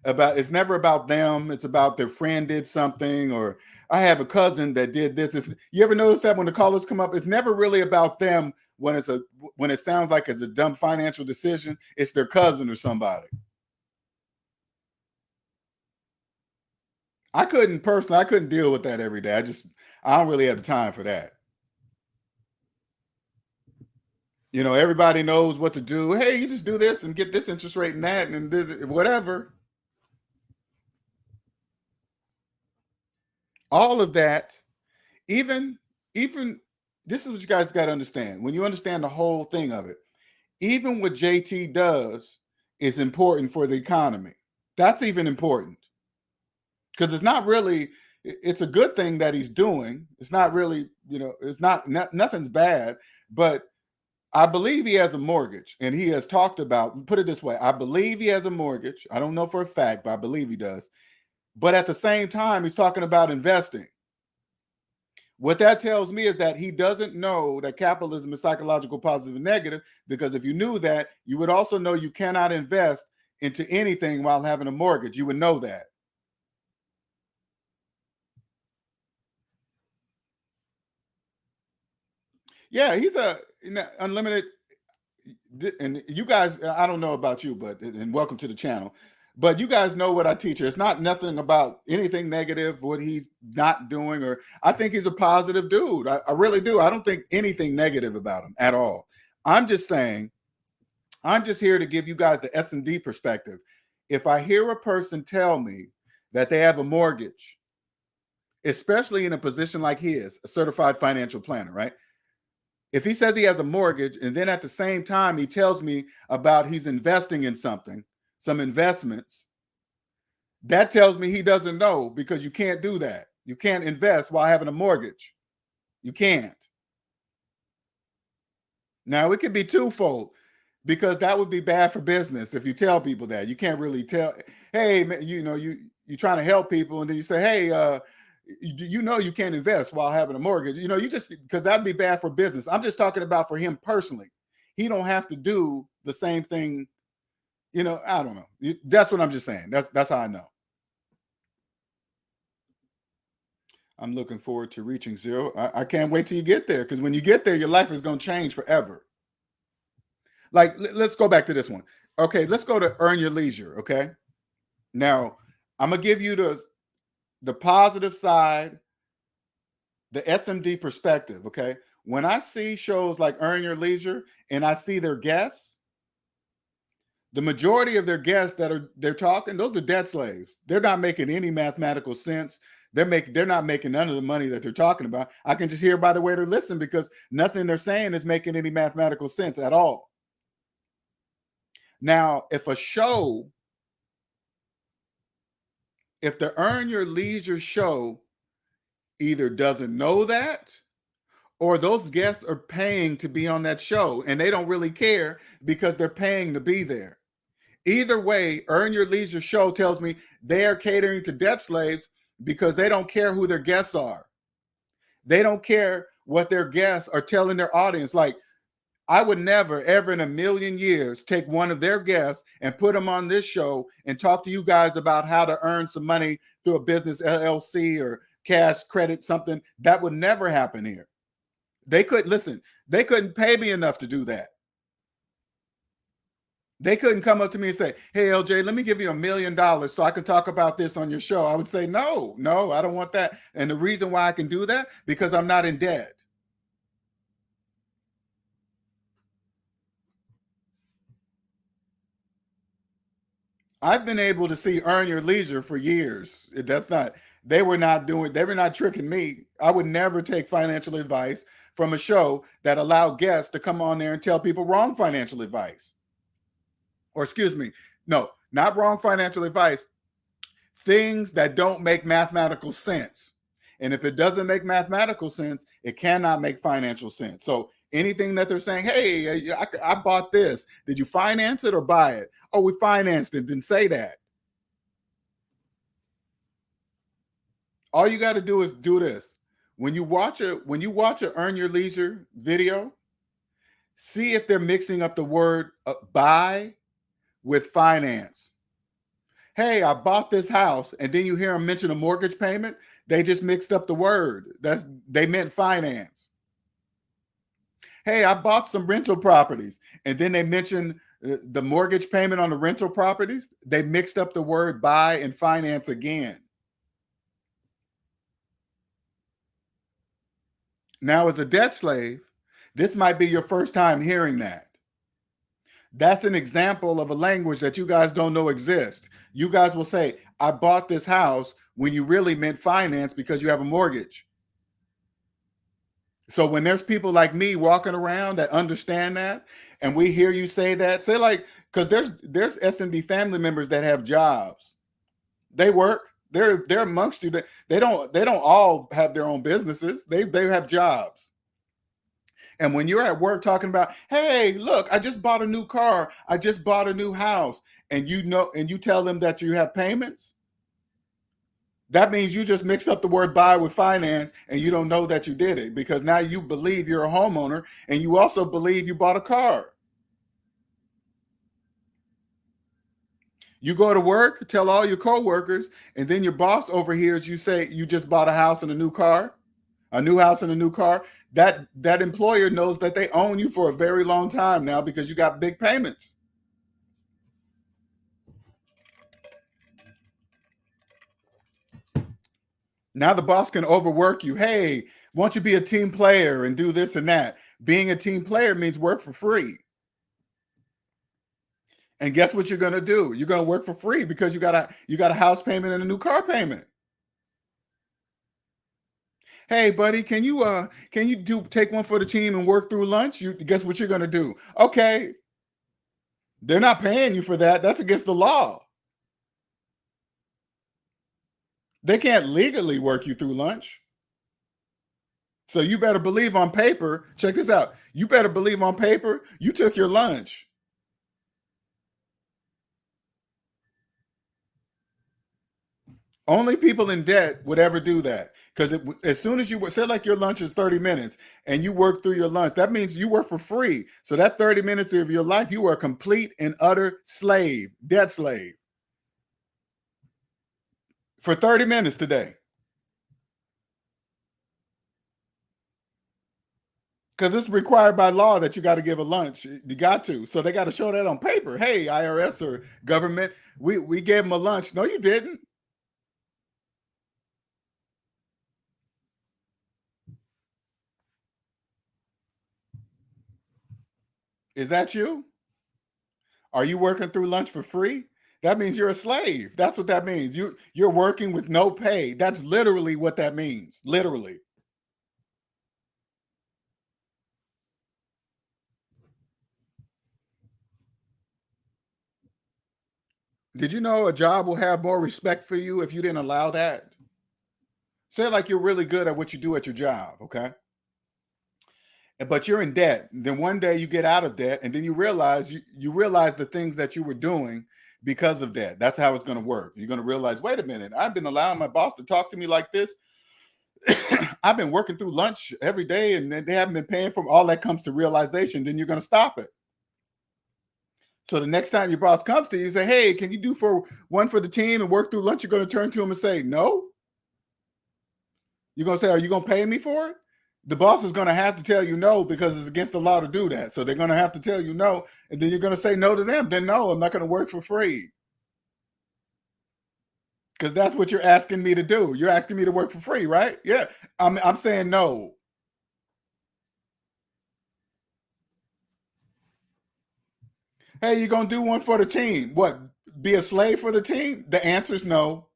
about, it's never about them. It's about their friend did something, or I have a cousin that did this. You ever notice that when the callers come up, it's never really about them when it sounds like it's a dumb financial decision, it's their cousin or somebody. I couldn't deal with that every day. I don't really have the time for that. You know, everybody knows what to do. Hey, you just do this and get this interest rate and that and whatever. All of that, even this is what you guys got to understand. When you understand the whole thing of it, even what JT does is important for the economy. That's even important. Because it's a good thing that he's doing. It's not really, you know, nothing's bad, but I believe he has a mortgage, and he has talked about, put it this way, I believe he has a mortgage. I don't know for a fact, but I believe he does. But at the same time, he's talking about investing. What that tells me is that he doesn't know that capitalism is psychological positive and negative, because if you knew that, you would also know you cannot invest into anything while having a mortgage. You would know that. Yeah, he's unlimited. And you guys, I don't know about you, and welcome to the channel. But you guys know what I teach here. It's not nothing about anything negative, what he's not doing, or I think he's a positive dude. I really do. I don't think anything negative about him at all. I'm just saying, I'm just here to give you guys the S&D perspective. If I hear a person tell me that they have a mortgage, especially in a position like his, a certified financial planner, right? If he says he has a mortgage, and then at the same time he tells me about he's investing in something, some investments, that tells me he doesn't know, because you can't do that. You can't invest while having a mortgage. You can't. Now, it could be twofold, because that would be bad for business if you tell people that. You can't really tell, hey, you know, you're trying to help people, and then you say, hey, you know, you can't invest while having a mortgage. You know, because that'd be bad for business. I'm just talking about for him personally. He don't have to do the same thing. You know, I don't know. That's what I'm just saying. That's how I know. I'm looking forward to reaching zero. I can't wait till you get there, because when you get there, your life is going to change forever. Like, let's go back to this one. Okay, let's go to earn your leisure. Okay, now I'm gonna give you the positive side, the SMD perspective. Okay, when I see shows like Earn Your Leisure and I see their guests, the majority of their guests they're talking, those are debt slaves. They're not making any mathematical sense. They're not making none of the money that they're talking about. I can just hear by the way they're listening, because nothing they're saying is making any mathematical sense at all. Now, if the Earn Your Leisure show either doesn't know that, or those guests are paying to be on that show and they don't really care because they're paying to be there. Either way, Earn Your Leisure show tells me they are catering to debt slaves, because they don't care who their guests are. They don't care what their guests are telling their audience. Like, I would never, ever in a million years take one of their guests and put them on this show and talk to you guys about how to earn some money through a business LLC or cash credit, something. That would never happen here. They couldn't listen. They couldn't pay me enough to do that. They couldn't come up to me and say, hey, LJ, let me give you $1 million so I can talk about this on your show. I would say, no, I don't want that. And the reason why I can do that, because I'm not in debt. I've been able to see Earn Your Leisure for years. They were not tricking me. I would never take financial advice from a show that allowed guests to come on there and tell people wrong financial advice. Or excuse me, no, not wrong financial advice, things that don't make mathematical sense. And if it doesn't make mathematical sense, it cannot make financial sense. So anything that they're saying, hey, I bought this. Did you finance it or buy it? Oh, we financed it. Didn't say that. All you got to do is do this. When you watch a Earn Your Leisure video, see if they're mixing up the word buy with finance. Hey, I bought this house, and then you hear them mention a mortgage payment. They just mixed up the word. They meant finance. Hey, I bought some rental properties, and then they mentioned the mortgage payment on the rental properties. They mixed up the word buy and finance again. Now, as a debt slave, this might be your first time hearing that. That's an example of a language that you guys don't know exists. You guys will say, I bought this house, when you really meant finance because you have a mortgage. So when there's people like me walking around that understand that, and we hear you say that, say like, because there's SMD family members that have jobs. They work. They're amongst you. They don't all have their own businesses. They have jobs. And when you're at work talking about, hey, look, I just bought a new car, I just bought a new house, and you tell them that you have payments, that means you just mix up the word buy with finance, and you don't know that you did it, because now you believe you're a homeowner, and you also believe you bought a car. You go to work, tell all your coworkers, and then your boss overhears you say you just bought a house and a new car, a new house and a new car. That employer knows that they own you for a very long time now because you got big payments. Now the boss can overwork you. Hey, won't you be a team player and do this and that? Being a team player means work for free. And guess what you're going to do? You're going to work for free because you got a house payment and a new car payment. Hey, buddy, can you take one for the team and work through lunch? Guess what you're going to do? Okay. They're not paying you for that. That's against the law. They can't legally work you through lunch. So you better believe on paper, check this out. You better believe on paper, you took your lunch. Only people in debt would ever do that. Because as soon as you say like your lunch is 30 minutes and you work through your lunch, that means you work for free. So that 30 minutes of your life, you are a complete and utter slave, debt slave. For 30 minutes today. Because it's required by law that you got to give a lunch. You got to. So they got to show that on paper. Hey, IRS or government, we gave them a lunch. No, you didn't. Is that you? Are you working through lunch for free? That means you're a slave. That's what that means. You're working with no pay. That's literally what that means. Literally. Did you know a job will have more respect for you if you didn't allow that? Say like you're really good at what you do at your job, okay? But you're in debt. Then one day you get out of debt, and then you realize the things that you were doing because of debt. That's how it's going to work. You're going to realize, wait a minute, I've been allowing my boss to talk to me like this. I've been working through lunch every day, and they haven't been paying for all that. Comes to realization, then you're going to stop it. So the next time your boss comes to you, say, hey, can you do one for the team and work through lunch? You're going to turn to him and say, no. You're going to say, are you going to pay me for it? The boss is going to have to tell you no because it's against the law to do that. So they're going to have to tell you no, and then you're going to say no to them. Then no, I'm not going to work for free. Because that's what you're asking me to do. You're asking me to work for free, right? Yeah, I'm saying no. Hey, you're going to do one for the team. What, be a slave for the team? The answer is no.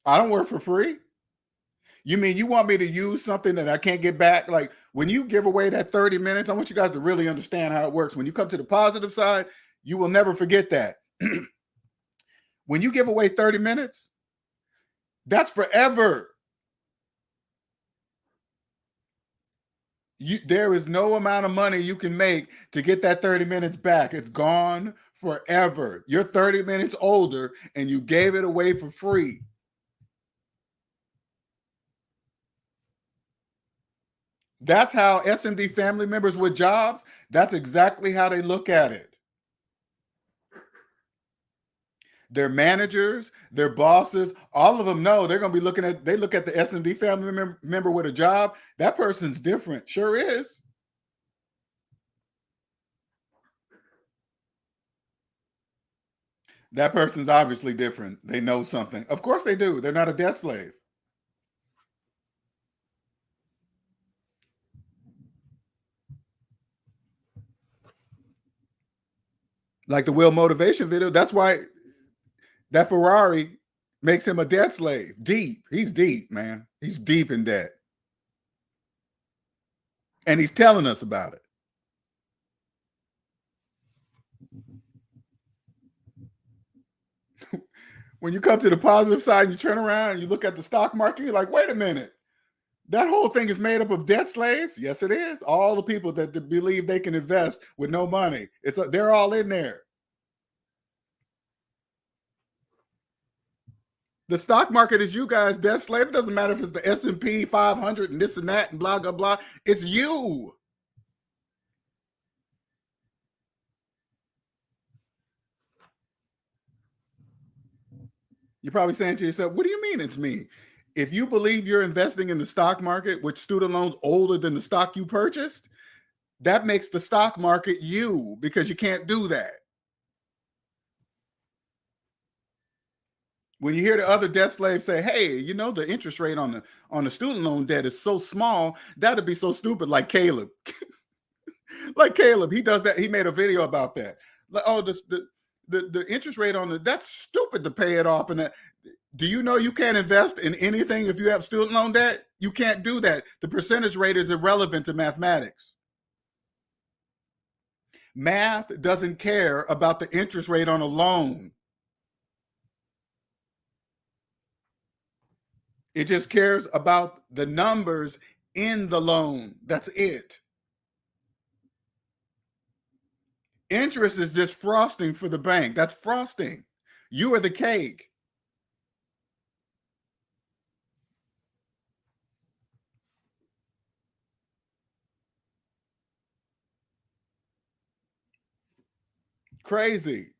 I don't work for free. You mean you want me to use something that I can't get back? Like when you give away that 30 minutes, I want you guys to really understand how it works. When you come to the positive side, you will never forget that. When you give away 30 minutes, that's forever. There is no amount of money you can make to get that 30 minutes back. It's gone forever. You're 30 minutes older and you gave it away for free. That's how SMD family members with jobs, that's exactly how they look at it. Their managers, their bosses, all of them know they're going to be looking at, they look at the SMD family member with a job. That person's different. Sure is. That person's obviously different. They know something. Of course they do. They're not a debt slave. Like the Will Motivation video, that's why that Ferrari makes him a debt slave. Deep. He's deep, man. He's deep in debt. And he's telling us about it. When you come to the positive side, you turn around and you look at the stock market, you're like, wait a minute. That whole thing is made up of debt slaves? Yes, it is. All the people that believe they can invest with no money. They're all in there. The stock market is you guys, debt slave. It doesn't matter if it's the S&P 500 and this and that and blah, blah, blah. It's you. You're probably saying to yourself, what do you mean it's me? If you believe you're investing in the stock market with student loans older than the stock you purchased, that makes the stock market you, because you can't do that. When you hear the other debt slaves say, hey, you know, the interest rate on the student loan debt is so small, that'd be so stupid, like Caleb. Like Caleb, he does that. He made a video about that. Like, oh, the interest rate on that's stupid to pay it off. And that, do you know you can't invest in anything if you have student loan debt? You can't do that. The percentage rate is irrelevant to mathematics. Math doesn't care about the interest rate on a loan. It just cares about the numbers in the loan. That's it. Interest is just frosting for the bank. That's frosting. You are the cake. Crazy.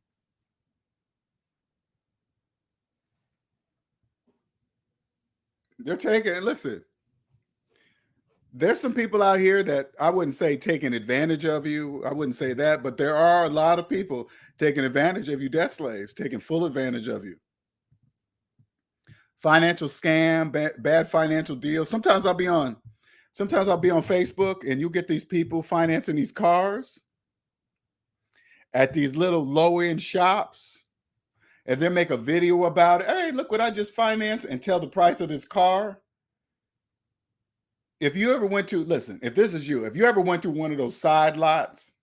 They're taking it. Listen, there's some people out here that I wouldn't say taking advantage of you. I wouldn't say that, but there are a lot of people taking advantage of you, debt slaves, taking full advantage of you. Financial scam, bad financial deals. Sometimes I'll be on Facebook and you get these people financing these cars at these little low-end shops, and then make a video about it. Hey, look what I just financed, and tell the price of this car. If you ever went to, listen, if this is you, if you ever went to one of those side lots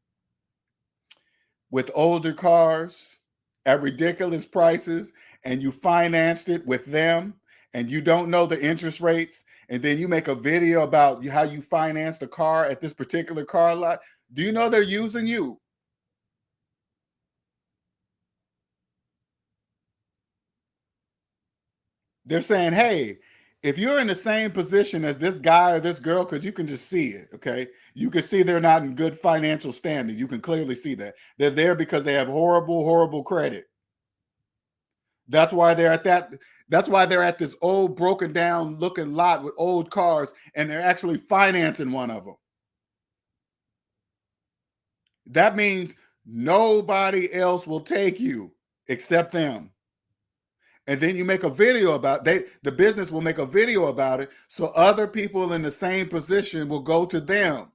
with older cars at ridiculous prices and you financed it with them and you don't know the interest rates, and then you make a video about how you financed a car at this particular car lot, do you know they're using you? They're saying, hey, if you're in the same position as this guy or this girl, because you can just see it, okay? You can see they're not in good financial standing. You can clearly see that. They're there because they have horrible, horrible credit. That's why they're at that. That's why they're at this old, broken down looking lot with old cars, and they're actually financing one of them. That means nobody else will take you except them. And then you make a video about the business will make a video about it, so other people in the same position will go to them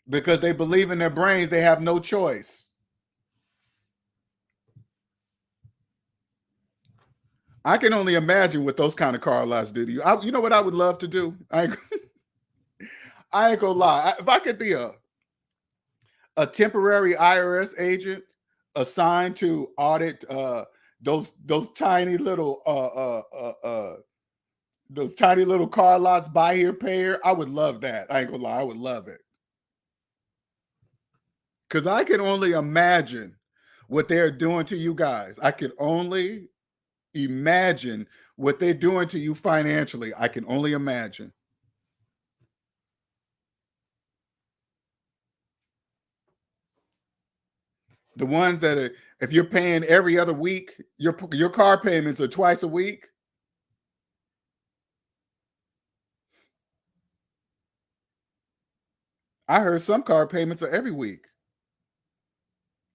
because they believe in their brains they have no choice. I can only imagine what those kind of car lots do to you. You know what I would love to do? I ain't gonna lie. If I could be a temporary IRS agent assigned to audit those tiny little car lots, buy here, pay here, I would love that. I ain't gonna lie, I would love it. Because I can only imagine what they're doing to you guys. I can only imagine what they're doing to you financially. I can only imagine. The ones that are, if you're paying every other week, your car payments are twice a week. I heard some car payments are every week.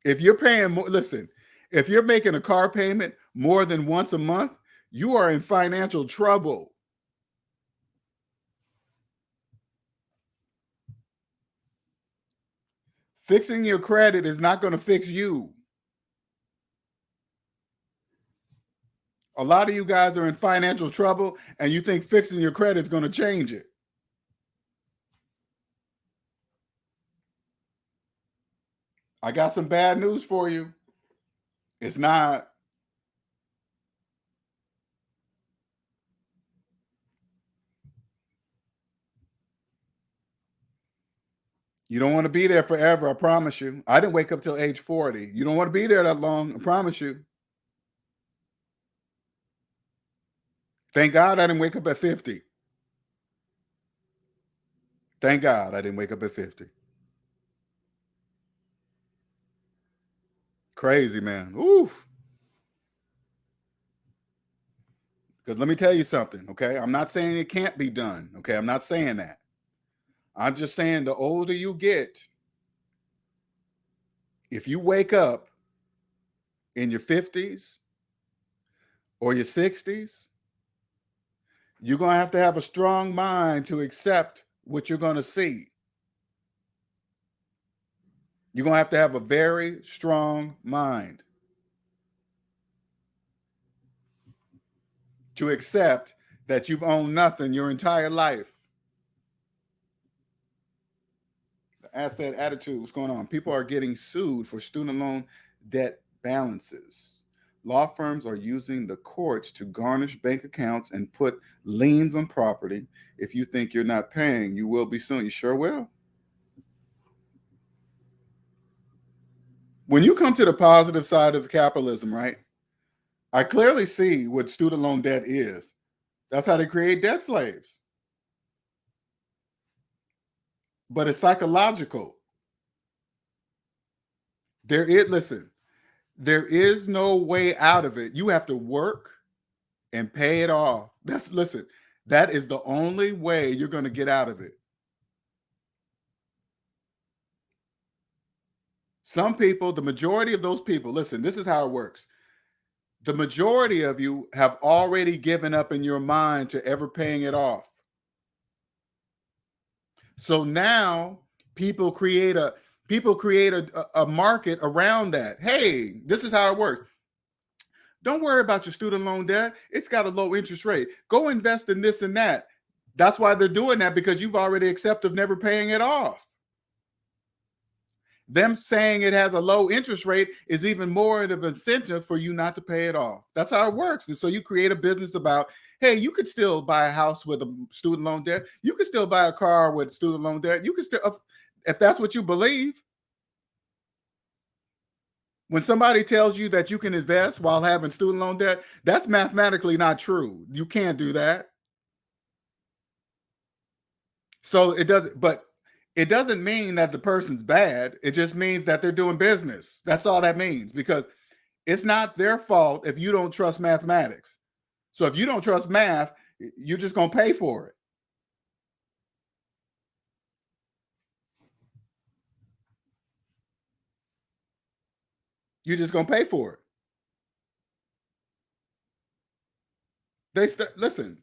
If you're paying more, listen, if you're making a car payment more than once a month, you are in financial trouble. Fixing your credit is not going to fix you. A lot of you guys are in financial trouble and you think fixing your credit is going to change it. I got some bad news for you. It's not. You don't want to be there forever, I promise you. I didn't wake up till age 40. You don't want to be there that long, I promise you. Thank God I didn't wake up at 50. Thank God I didn't wake up at 50. Crazy, man. Oof. Because let me tell you something, okay? I'm not saying it can't be done, okay? I'm not saying that. I'm just saying the older you get, if you wake up in your 50s or your 60s, you're going to have a strong mind to accept what you're going to see. You're going to have a very strong mind to accept that you've owned nothing your entire life. The asset attitude, what's going on? People are getting sued for student loan debt balances. Law firms are using the courts to garnish bank accounts and put liens on property. If you think you're not paying, you will be soon. You sure will. When you come to the positive side of capitalism, right? I clearly see what student loan debt is. That's how they create debt slaves. But it's psychological. Listen, there is no way out of it. You have to work and pay it off. Listen, that is the only way you're going to get out of it. Some people, the majority of those people, listen, this is how it works. The majority of you have already given up in your mind to ever paying it off. So now people create a market around that. Hey, this is how it works. Don't worry about your student loan debt. It's got a low interest rate. Go invest in this and that. That's why they're doing that, because you've already accepted never paying it off. Them saying it has a low interest rate is even more of an incentive for you not to pay it off. That's how it works. And so you create a business about, hey, you could still buy a house with a student loan debt. You could still buy a car with student loan debt. You could still, if that's what you believe. When somebody tells you that you can invest while having student loan debt, that's mathematically not true. You can't do that. So it doesn't, but It doesn't mean that the person's bad. It just means that they're doing business. That's all that means, because it's not their fault if you don't trust mathematics. So if you don't trust math, you're just going to pay for it. You're just going to pay for it. Listen,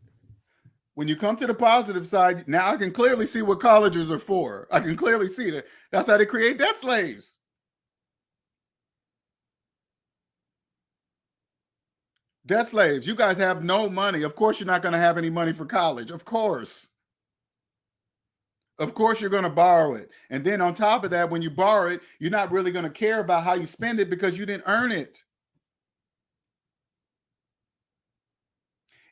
when you come to the positive side, now I can clearly see what colleges are for. I can clearly see that. That's how they create debt slaves. Debt slaves. You guys have no money. Of course, you're not going to have any money for college. Of course. Of course, you're going to borrow it. And then on top of that, when you borrow it, you're not really going to care about how you spend it because you didn't earn it.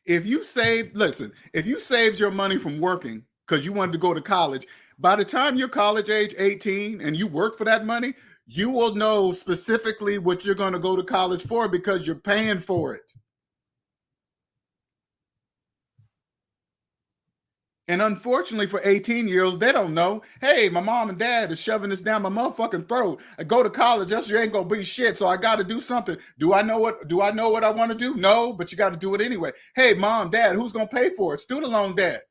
If you saved your money from working because you wanted to go to college, by the time you're college age 18 and you work for that money, you will know specifically what you're going to go to college for because you're paying for it. And unfortunately for 18-year-olds, they don't know. Hey, my mom and dad is shoving this down my motherfucking throat. I go to college, else you ain't gonna be shit. So I got to do something. Do I know what I want to do? No, but you got to do it anyway. Hey, mom, dad, who's gonna pay for it? Student loan debt.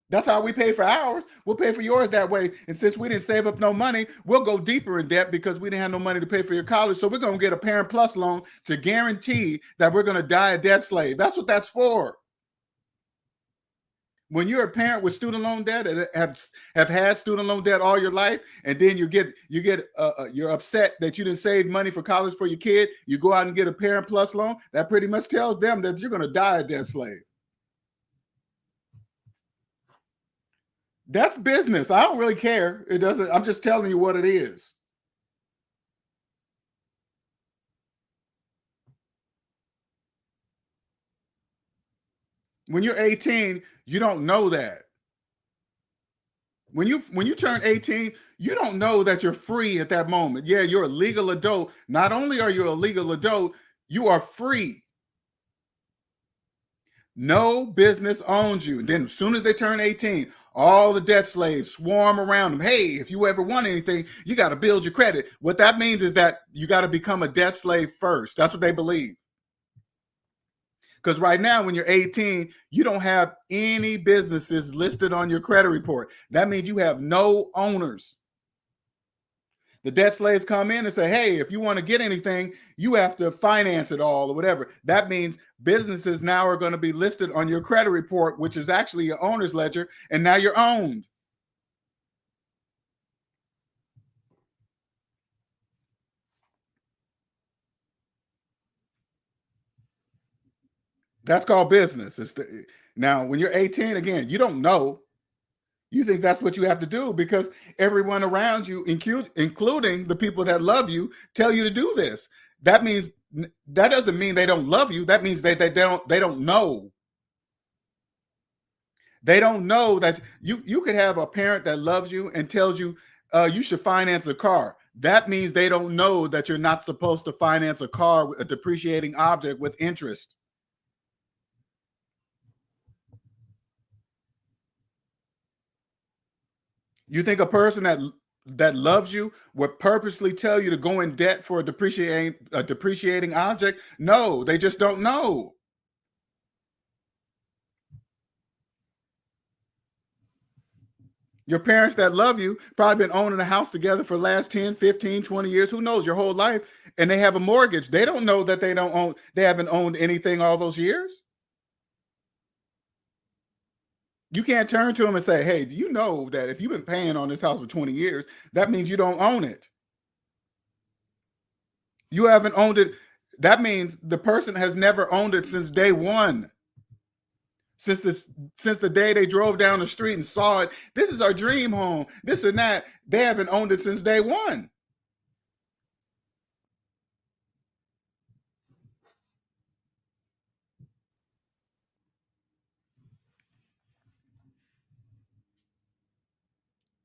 That's how we pay for ours. We'll pay for yours that way. And since we didn't save up no money, we'll go deeper in debt because we didn't have no money to pay for your college. So we're gonna get a Parent Plus loan to guarantee that we're gonna die a debt slave. That's what that's for. When you're a parent with student loan debt and have had student loan debt all your life, and then you're upset that you didn't save money for college for your kid, you go out and get a Parent Plus loan. That pretty much tells them that you're going to die a debt slave. That's business. I don't really care. It doesn't. I'm just telling you what it is. When you're 18, you don't know that. When you turn 18, you don't know that you're free at that moment. Yeah, you're a legal adult. Not only are you a legal adult, you are free. No business owns you. Then as soon as they turn 18, all the debt slaves swarm around them. Hey, if you ever want anything, you got to build your credit. What that means is that you got to become a debt slave first. That's what they believe. Because right now, when you're 18, you don't have any businesses listed on your credit report. That means you have no owners. The debt slaves come in and say, hey, if you want to get anything, you have to finance it all or whatever. That means businesses now are going to be listed on your credit report, which is actually your owner's ledger, and now you're owned. That's called business. Now, when you're 18, again, you don't know. You think that's what you have to do because everyone around you, including the people that love you, tell you to do this. That doesn't mean they don't love you. That means they don't know. They don't know that you could have a parent that loves you and tells you you should finance a car. That means they don't know that you're not supposed to finance a car, a depreciating object with interest. You think a person that loves you would purposely tell you to go in debt for a depreciating object? No, they just don't know. Your parents that love you probably been owning a house together for the last 10, 15, 20 years, who knows, your whole life, and they have a mortgage. They don't know that they haven't owned anything all those years. You can't turn to them and say, hey, do you know that if you've been paying on this house for 20 years, that means you don't own it? You haven't owned it. That means the person has never owned it since day one. Since the day they drove down the street and saw it, this is our dream home, this and that. They haven't owned it since day one.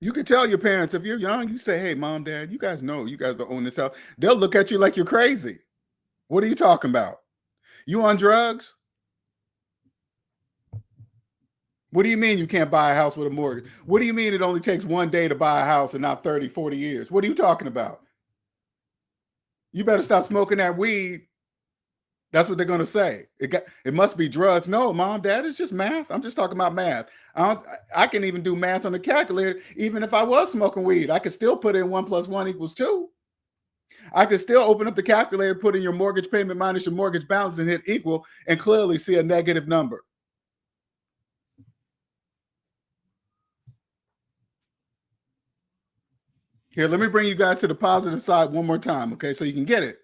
You can tell your parents, if you're young, you say, hey, mom, dad, you guys know you guys don't own this house. They'll look at you like you're crazy. What are you talking about? You on drugs? What do you mean you can't buy a house with a mortgage? What do you mean it only takes one day to buy a house and not 30, 40 years? What are you talking about? You better stop smoking that weed. That's what they're going to say. It must be drugs. No, mom, dad, it's just math. I'm just talking about math. I can even do math on the calculator. Even if I was smoking weed, I could still put in 1 + 1 = 2. I could still open up the calculator, put in your mortgage payment minus your mortgage balance and hit equal and clearly see a negative number. Here, let me bring you guys to the positive side one more time, okay, so you can get it.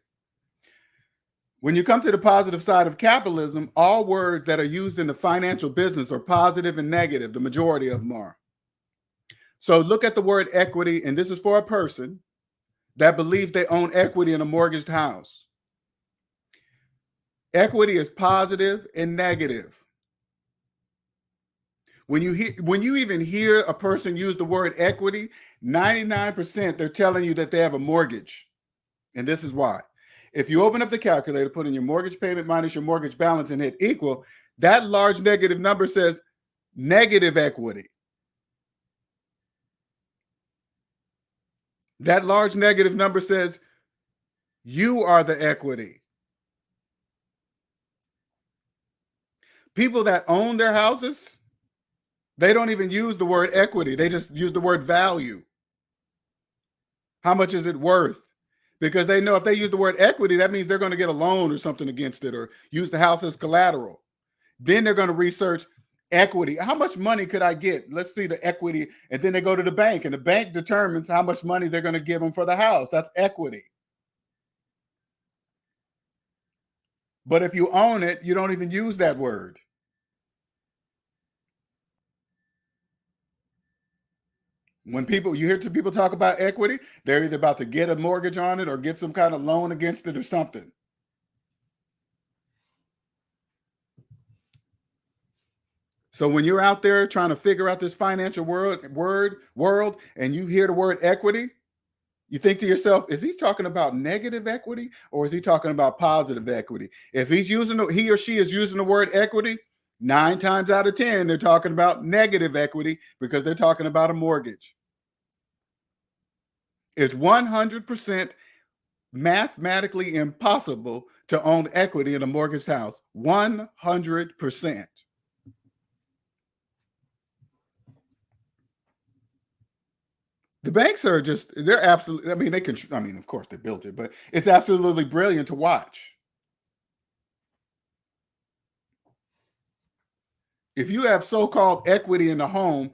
When you come to the positive side of capitalism, all words that are used in the financial business are positive and negative. The majority of them are. So look at the word equity, and this is for a person that believes they own equity in a mortgaged house. Equity is positive and negative. When you even hear a person use the word equity, 99% they're telling you that they have a mortgage. And this is why. If you open up the calculator, put in your mortgage payment minus your mortgage balance and hit equal, that large negative number says negative equity. That large negative number says you are the equity. People that own their houses, they don't even use the word equity. They just use the word value. How much is it worth? Because they know if they use the word equity, that means they're going to get a loan or something against it or use the house as collateral. Then they're going to research equity. How much money could I get? Let's see the equity. And then they go to the bank, and the bank determines how much money they're going to give them for the house. That's equity. But if you own it, you don't even use that word. When you hear people talk about equity, they're either about to get a mortgage on it or get some kind of loan against it or something. So when you're out there trying to figure out this financial world and you hear the word equity, you think to yourself, is he talking about negative equity or is he talking about positive equity? If he or she is using the word equity, 9 times out of 10, they're talking about negative equity because they're talking about a mortgage. It's 100% mathematically impossible to own equity in a mortgaged house. 100%. The banks are they're absolutely, of course they built it, but it's absolutely brilliant to watch. If you have so-called equity in the home,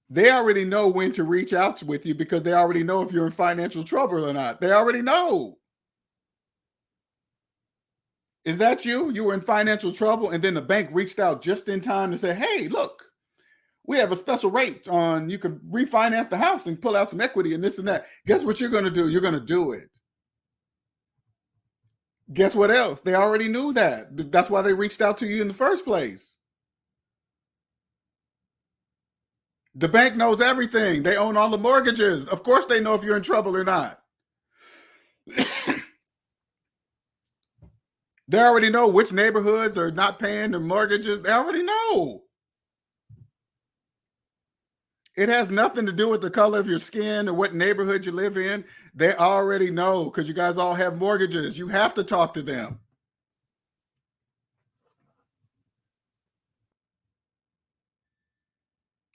they already know when to reach out with you because they already know if you're in financial trouble or not. They already know. Is that you? You were in financial trouble and then the bank reached out just in time to say, hey, look, we have a special rate on, you can refinance the house and pull out some equity and this and that. Guess what you're going to do? You're going to do it. Guess what else? They already knew that. That's why they reached out to you in the first place. The bank knows everything. They own all the mortgages. Of course they know if you're in trouble or not. They already know which neighborhoods are not paying their mortgages. They already know. It has nothing to do with the color of your skin or what neighborhood you live in. They already know because you guys all have mortgages. You have to talk to them.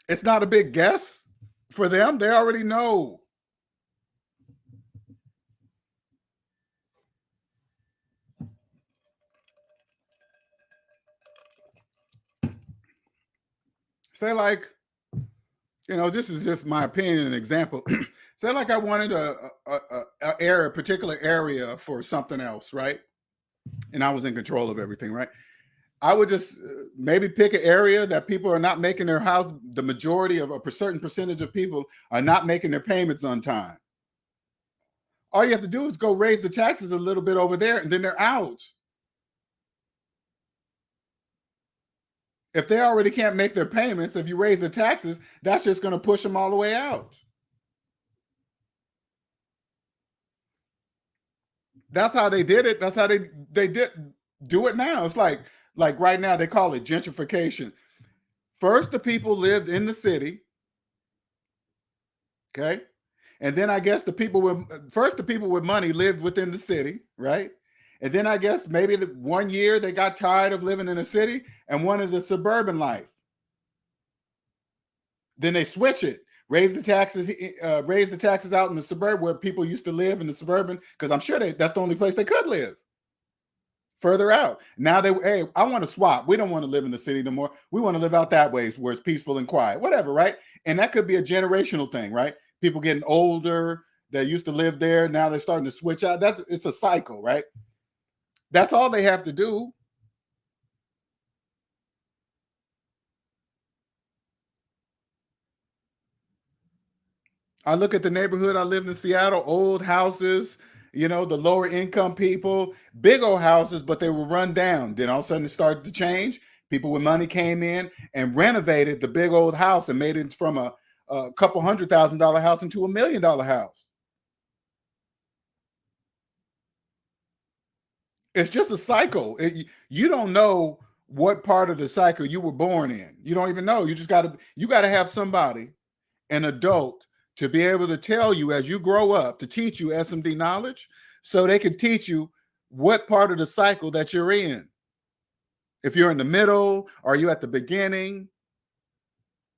It's not a big guess for them. They already know. Say like, this is just my opinion and example. Say like I wanted a particular area for something else, right? And I was in control of everything, right? I would just maybe pick an area that people are not making their house. The majority of a certain percentage of people are not making their payments on time. All you have to do is go raise the taxes a little bit over there and then they're out. If they already can't make their payments, if you raise the taxes, that's just going to push them all the way out. That's how they did it. That's how they do it now. It's like right now they call it gentrification. First, the people lived in the city. Okay. And then I guess the people with money lived within the city, right? And then I guess maybe 1 year they got tired of living in a city and wanted the suburban life. Then they switch it, raise the taxes out in the suburb where people used to live in the suburban, because I'm sure that's the only place they could live. Further out. Now hey, I want to swap. We don't want to live in the city no more. We want to live out that way where it's peaceful and quiet, whatever, right? And that could be a generational thing, right? People getting older that used to live there, now they're starting to switch out. It's a cycle, right? That's all they have to do. I look at the neighborhood I lived in Seattle, old houses, the lower income people, big old houses, but they were run down. Then all of a sudden it started to change. People with money came in and renovated the big old house and made it from a couple $100,000 house into $1 million house. It's just a cycle. You don't know what part of the cycle you were born in. You don't even know. You got to have somebody, an adult, to be able to tell you as you grow up, to teach you SMD knowledge, so they can teach you what part of the cycle that you're in. If you're in the middle, or you at the beginning.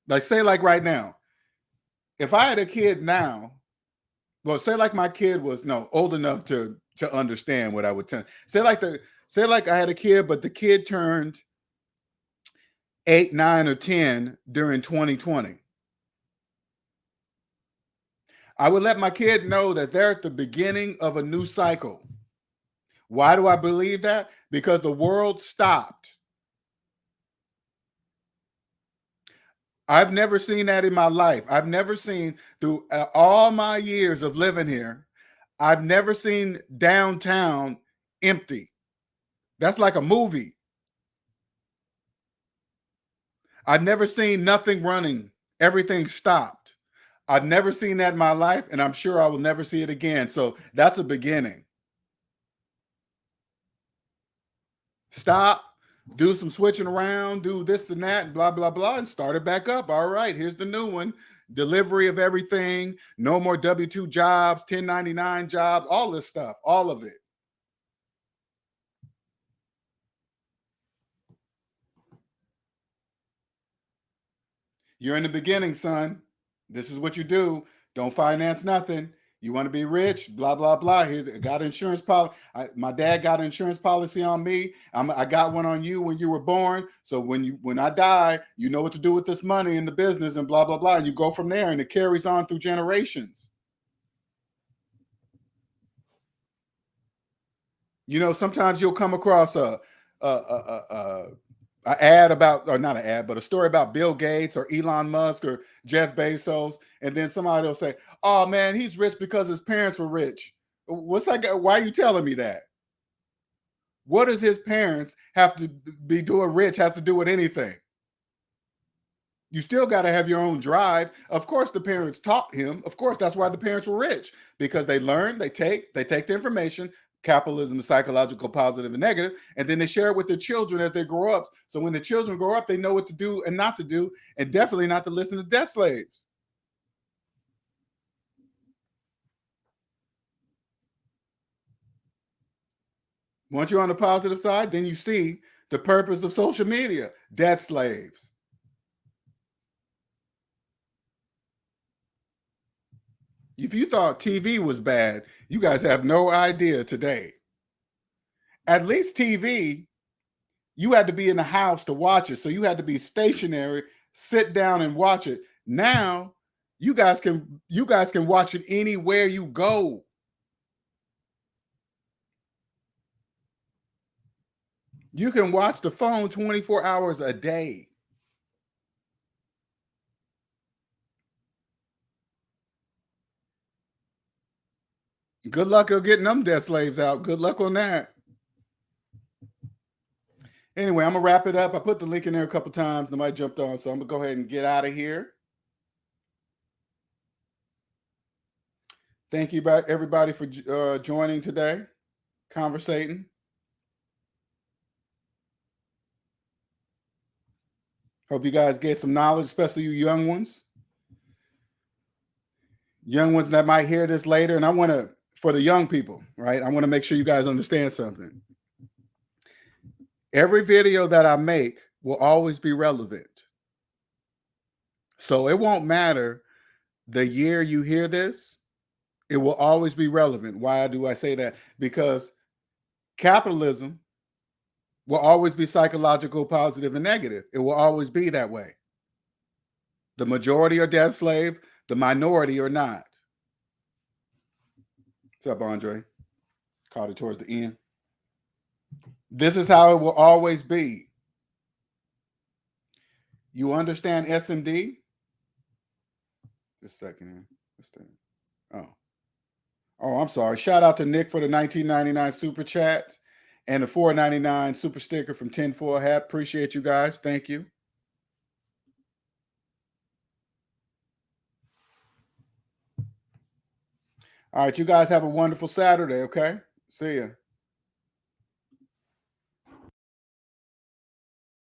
Like, say like right now, if I had a kid now, well, say like my kid was old enough to understand what I would tell. Say like I had a kid, but the kid turned 8, 9, or 10 during 2020. I would let my kid know that they're at the beginning of a new cycle. Why do I believe that? Because the world stopped. I've never seen that in my life. I've never seen, through all my years of living here, I've never seen downtown empty. That's like a movie. I've never seen nothing running. Everything stopped. I've never seen that in my life, and I'm sure I will never see it again. So that's a beginning. Stop, do some switching around, do this and that, blah, blah, blah, and start it back up. All right, here's the new one. Delivery of everything. No more W-2 jobs, 1099 jobs, all this stuff, all of it. You're in the beginning, son. This is what you do. Don't finance nothing. You want to be rich, blah, blah, blah. Here's, I got an insurance policy. My dad got an insurance policy on me. I got one on you when you were born. So when I die, you know what to do with this money in the business and blah, blah, blah. And you go from there, and it carries on through generations. Sometimes you'll come across a ad about, or not an ad, but a story about Bill Gates or Elon Musk or Jeff Bezos. And then somebody will say, oh man, he's rich because his parents were rich. What's that? Why are you telling me that? What does his parents have to be doing rich has to do with anything? You still got to have your own drive. Of course, the parents taught him. Of course, that's why the parents were rich, because they learn, they take the information. Capitalism is psychological, positive and negative, and then they share it with their children as they grow up. So when the children grow up, they know what to do and not to do, and definitely not to listen to debt slaves. Once you're on the positive side, then you see the purpose of social media, debt slaves. If you thought TV was bad, you guys have no idea today. At least TV, you had to be in the house to watch it. So you had to be stationary, sit down and watch it. Now, you guys can watch it anywhere you go. You can watch the phone 24 hours a day. Good luck on getting them debt slaves out. Good luck on that. Anyway, I'm going to wrap it up. I put the link in there a couple times. Nobody jumped on, so I'm going to go ahead and get out of here. Thank you, everybody, for joining today, conversating. Hope you guys get some knowledge, especially you young ones. Young ones that might hear this later. And I want to, for the young people, right? I want to make sure you guys understand something. Every video that I make will always be relevant. So it won't matter the year you hear this, it will always be relevant. Why do I say that? Because capitalism will always be psychological, positive, and negative. It will always be that way. The majority are debt slave, the minority are not. What's up, Andre? Caught it towards the end. This is how it will always be. You understand SMD? Just a second here. Oh, I'm sorry. Shout out to Nick for the $19.99 super chat and the $4.99 super sticker from Tinfoil Hat. Appreciate you guys. Thank you. All right, you guys have a wonderful Saturday, okay? See ya.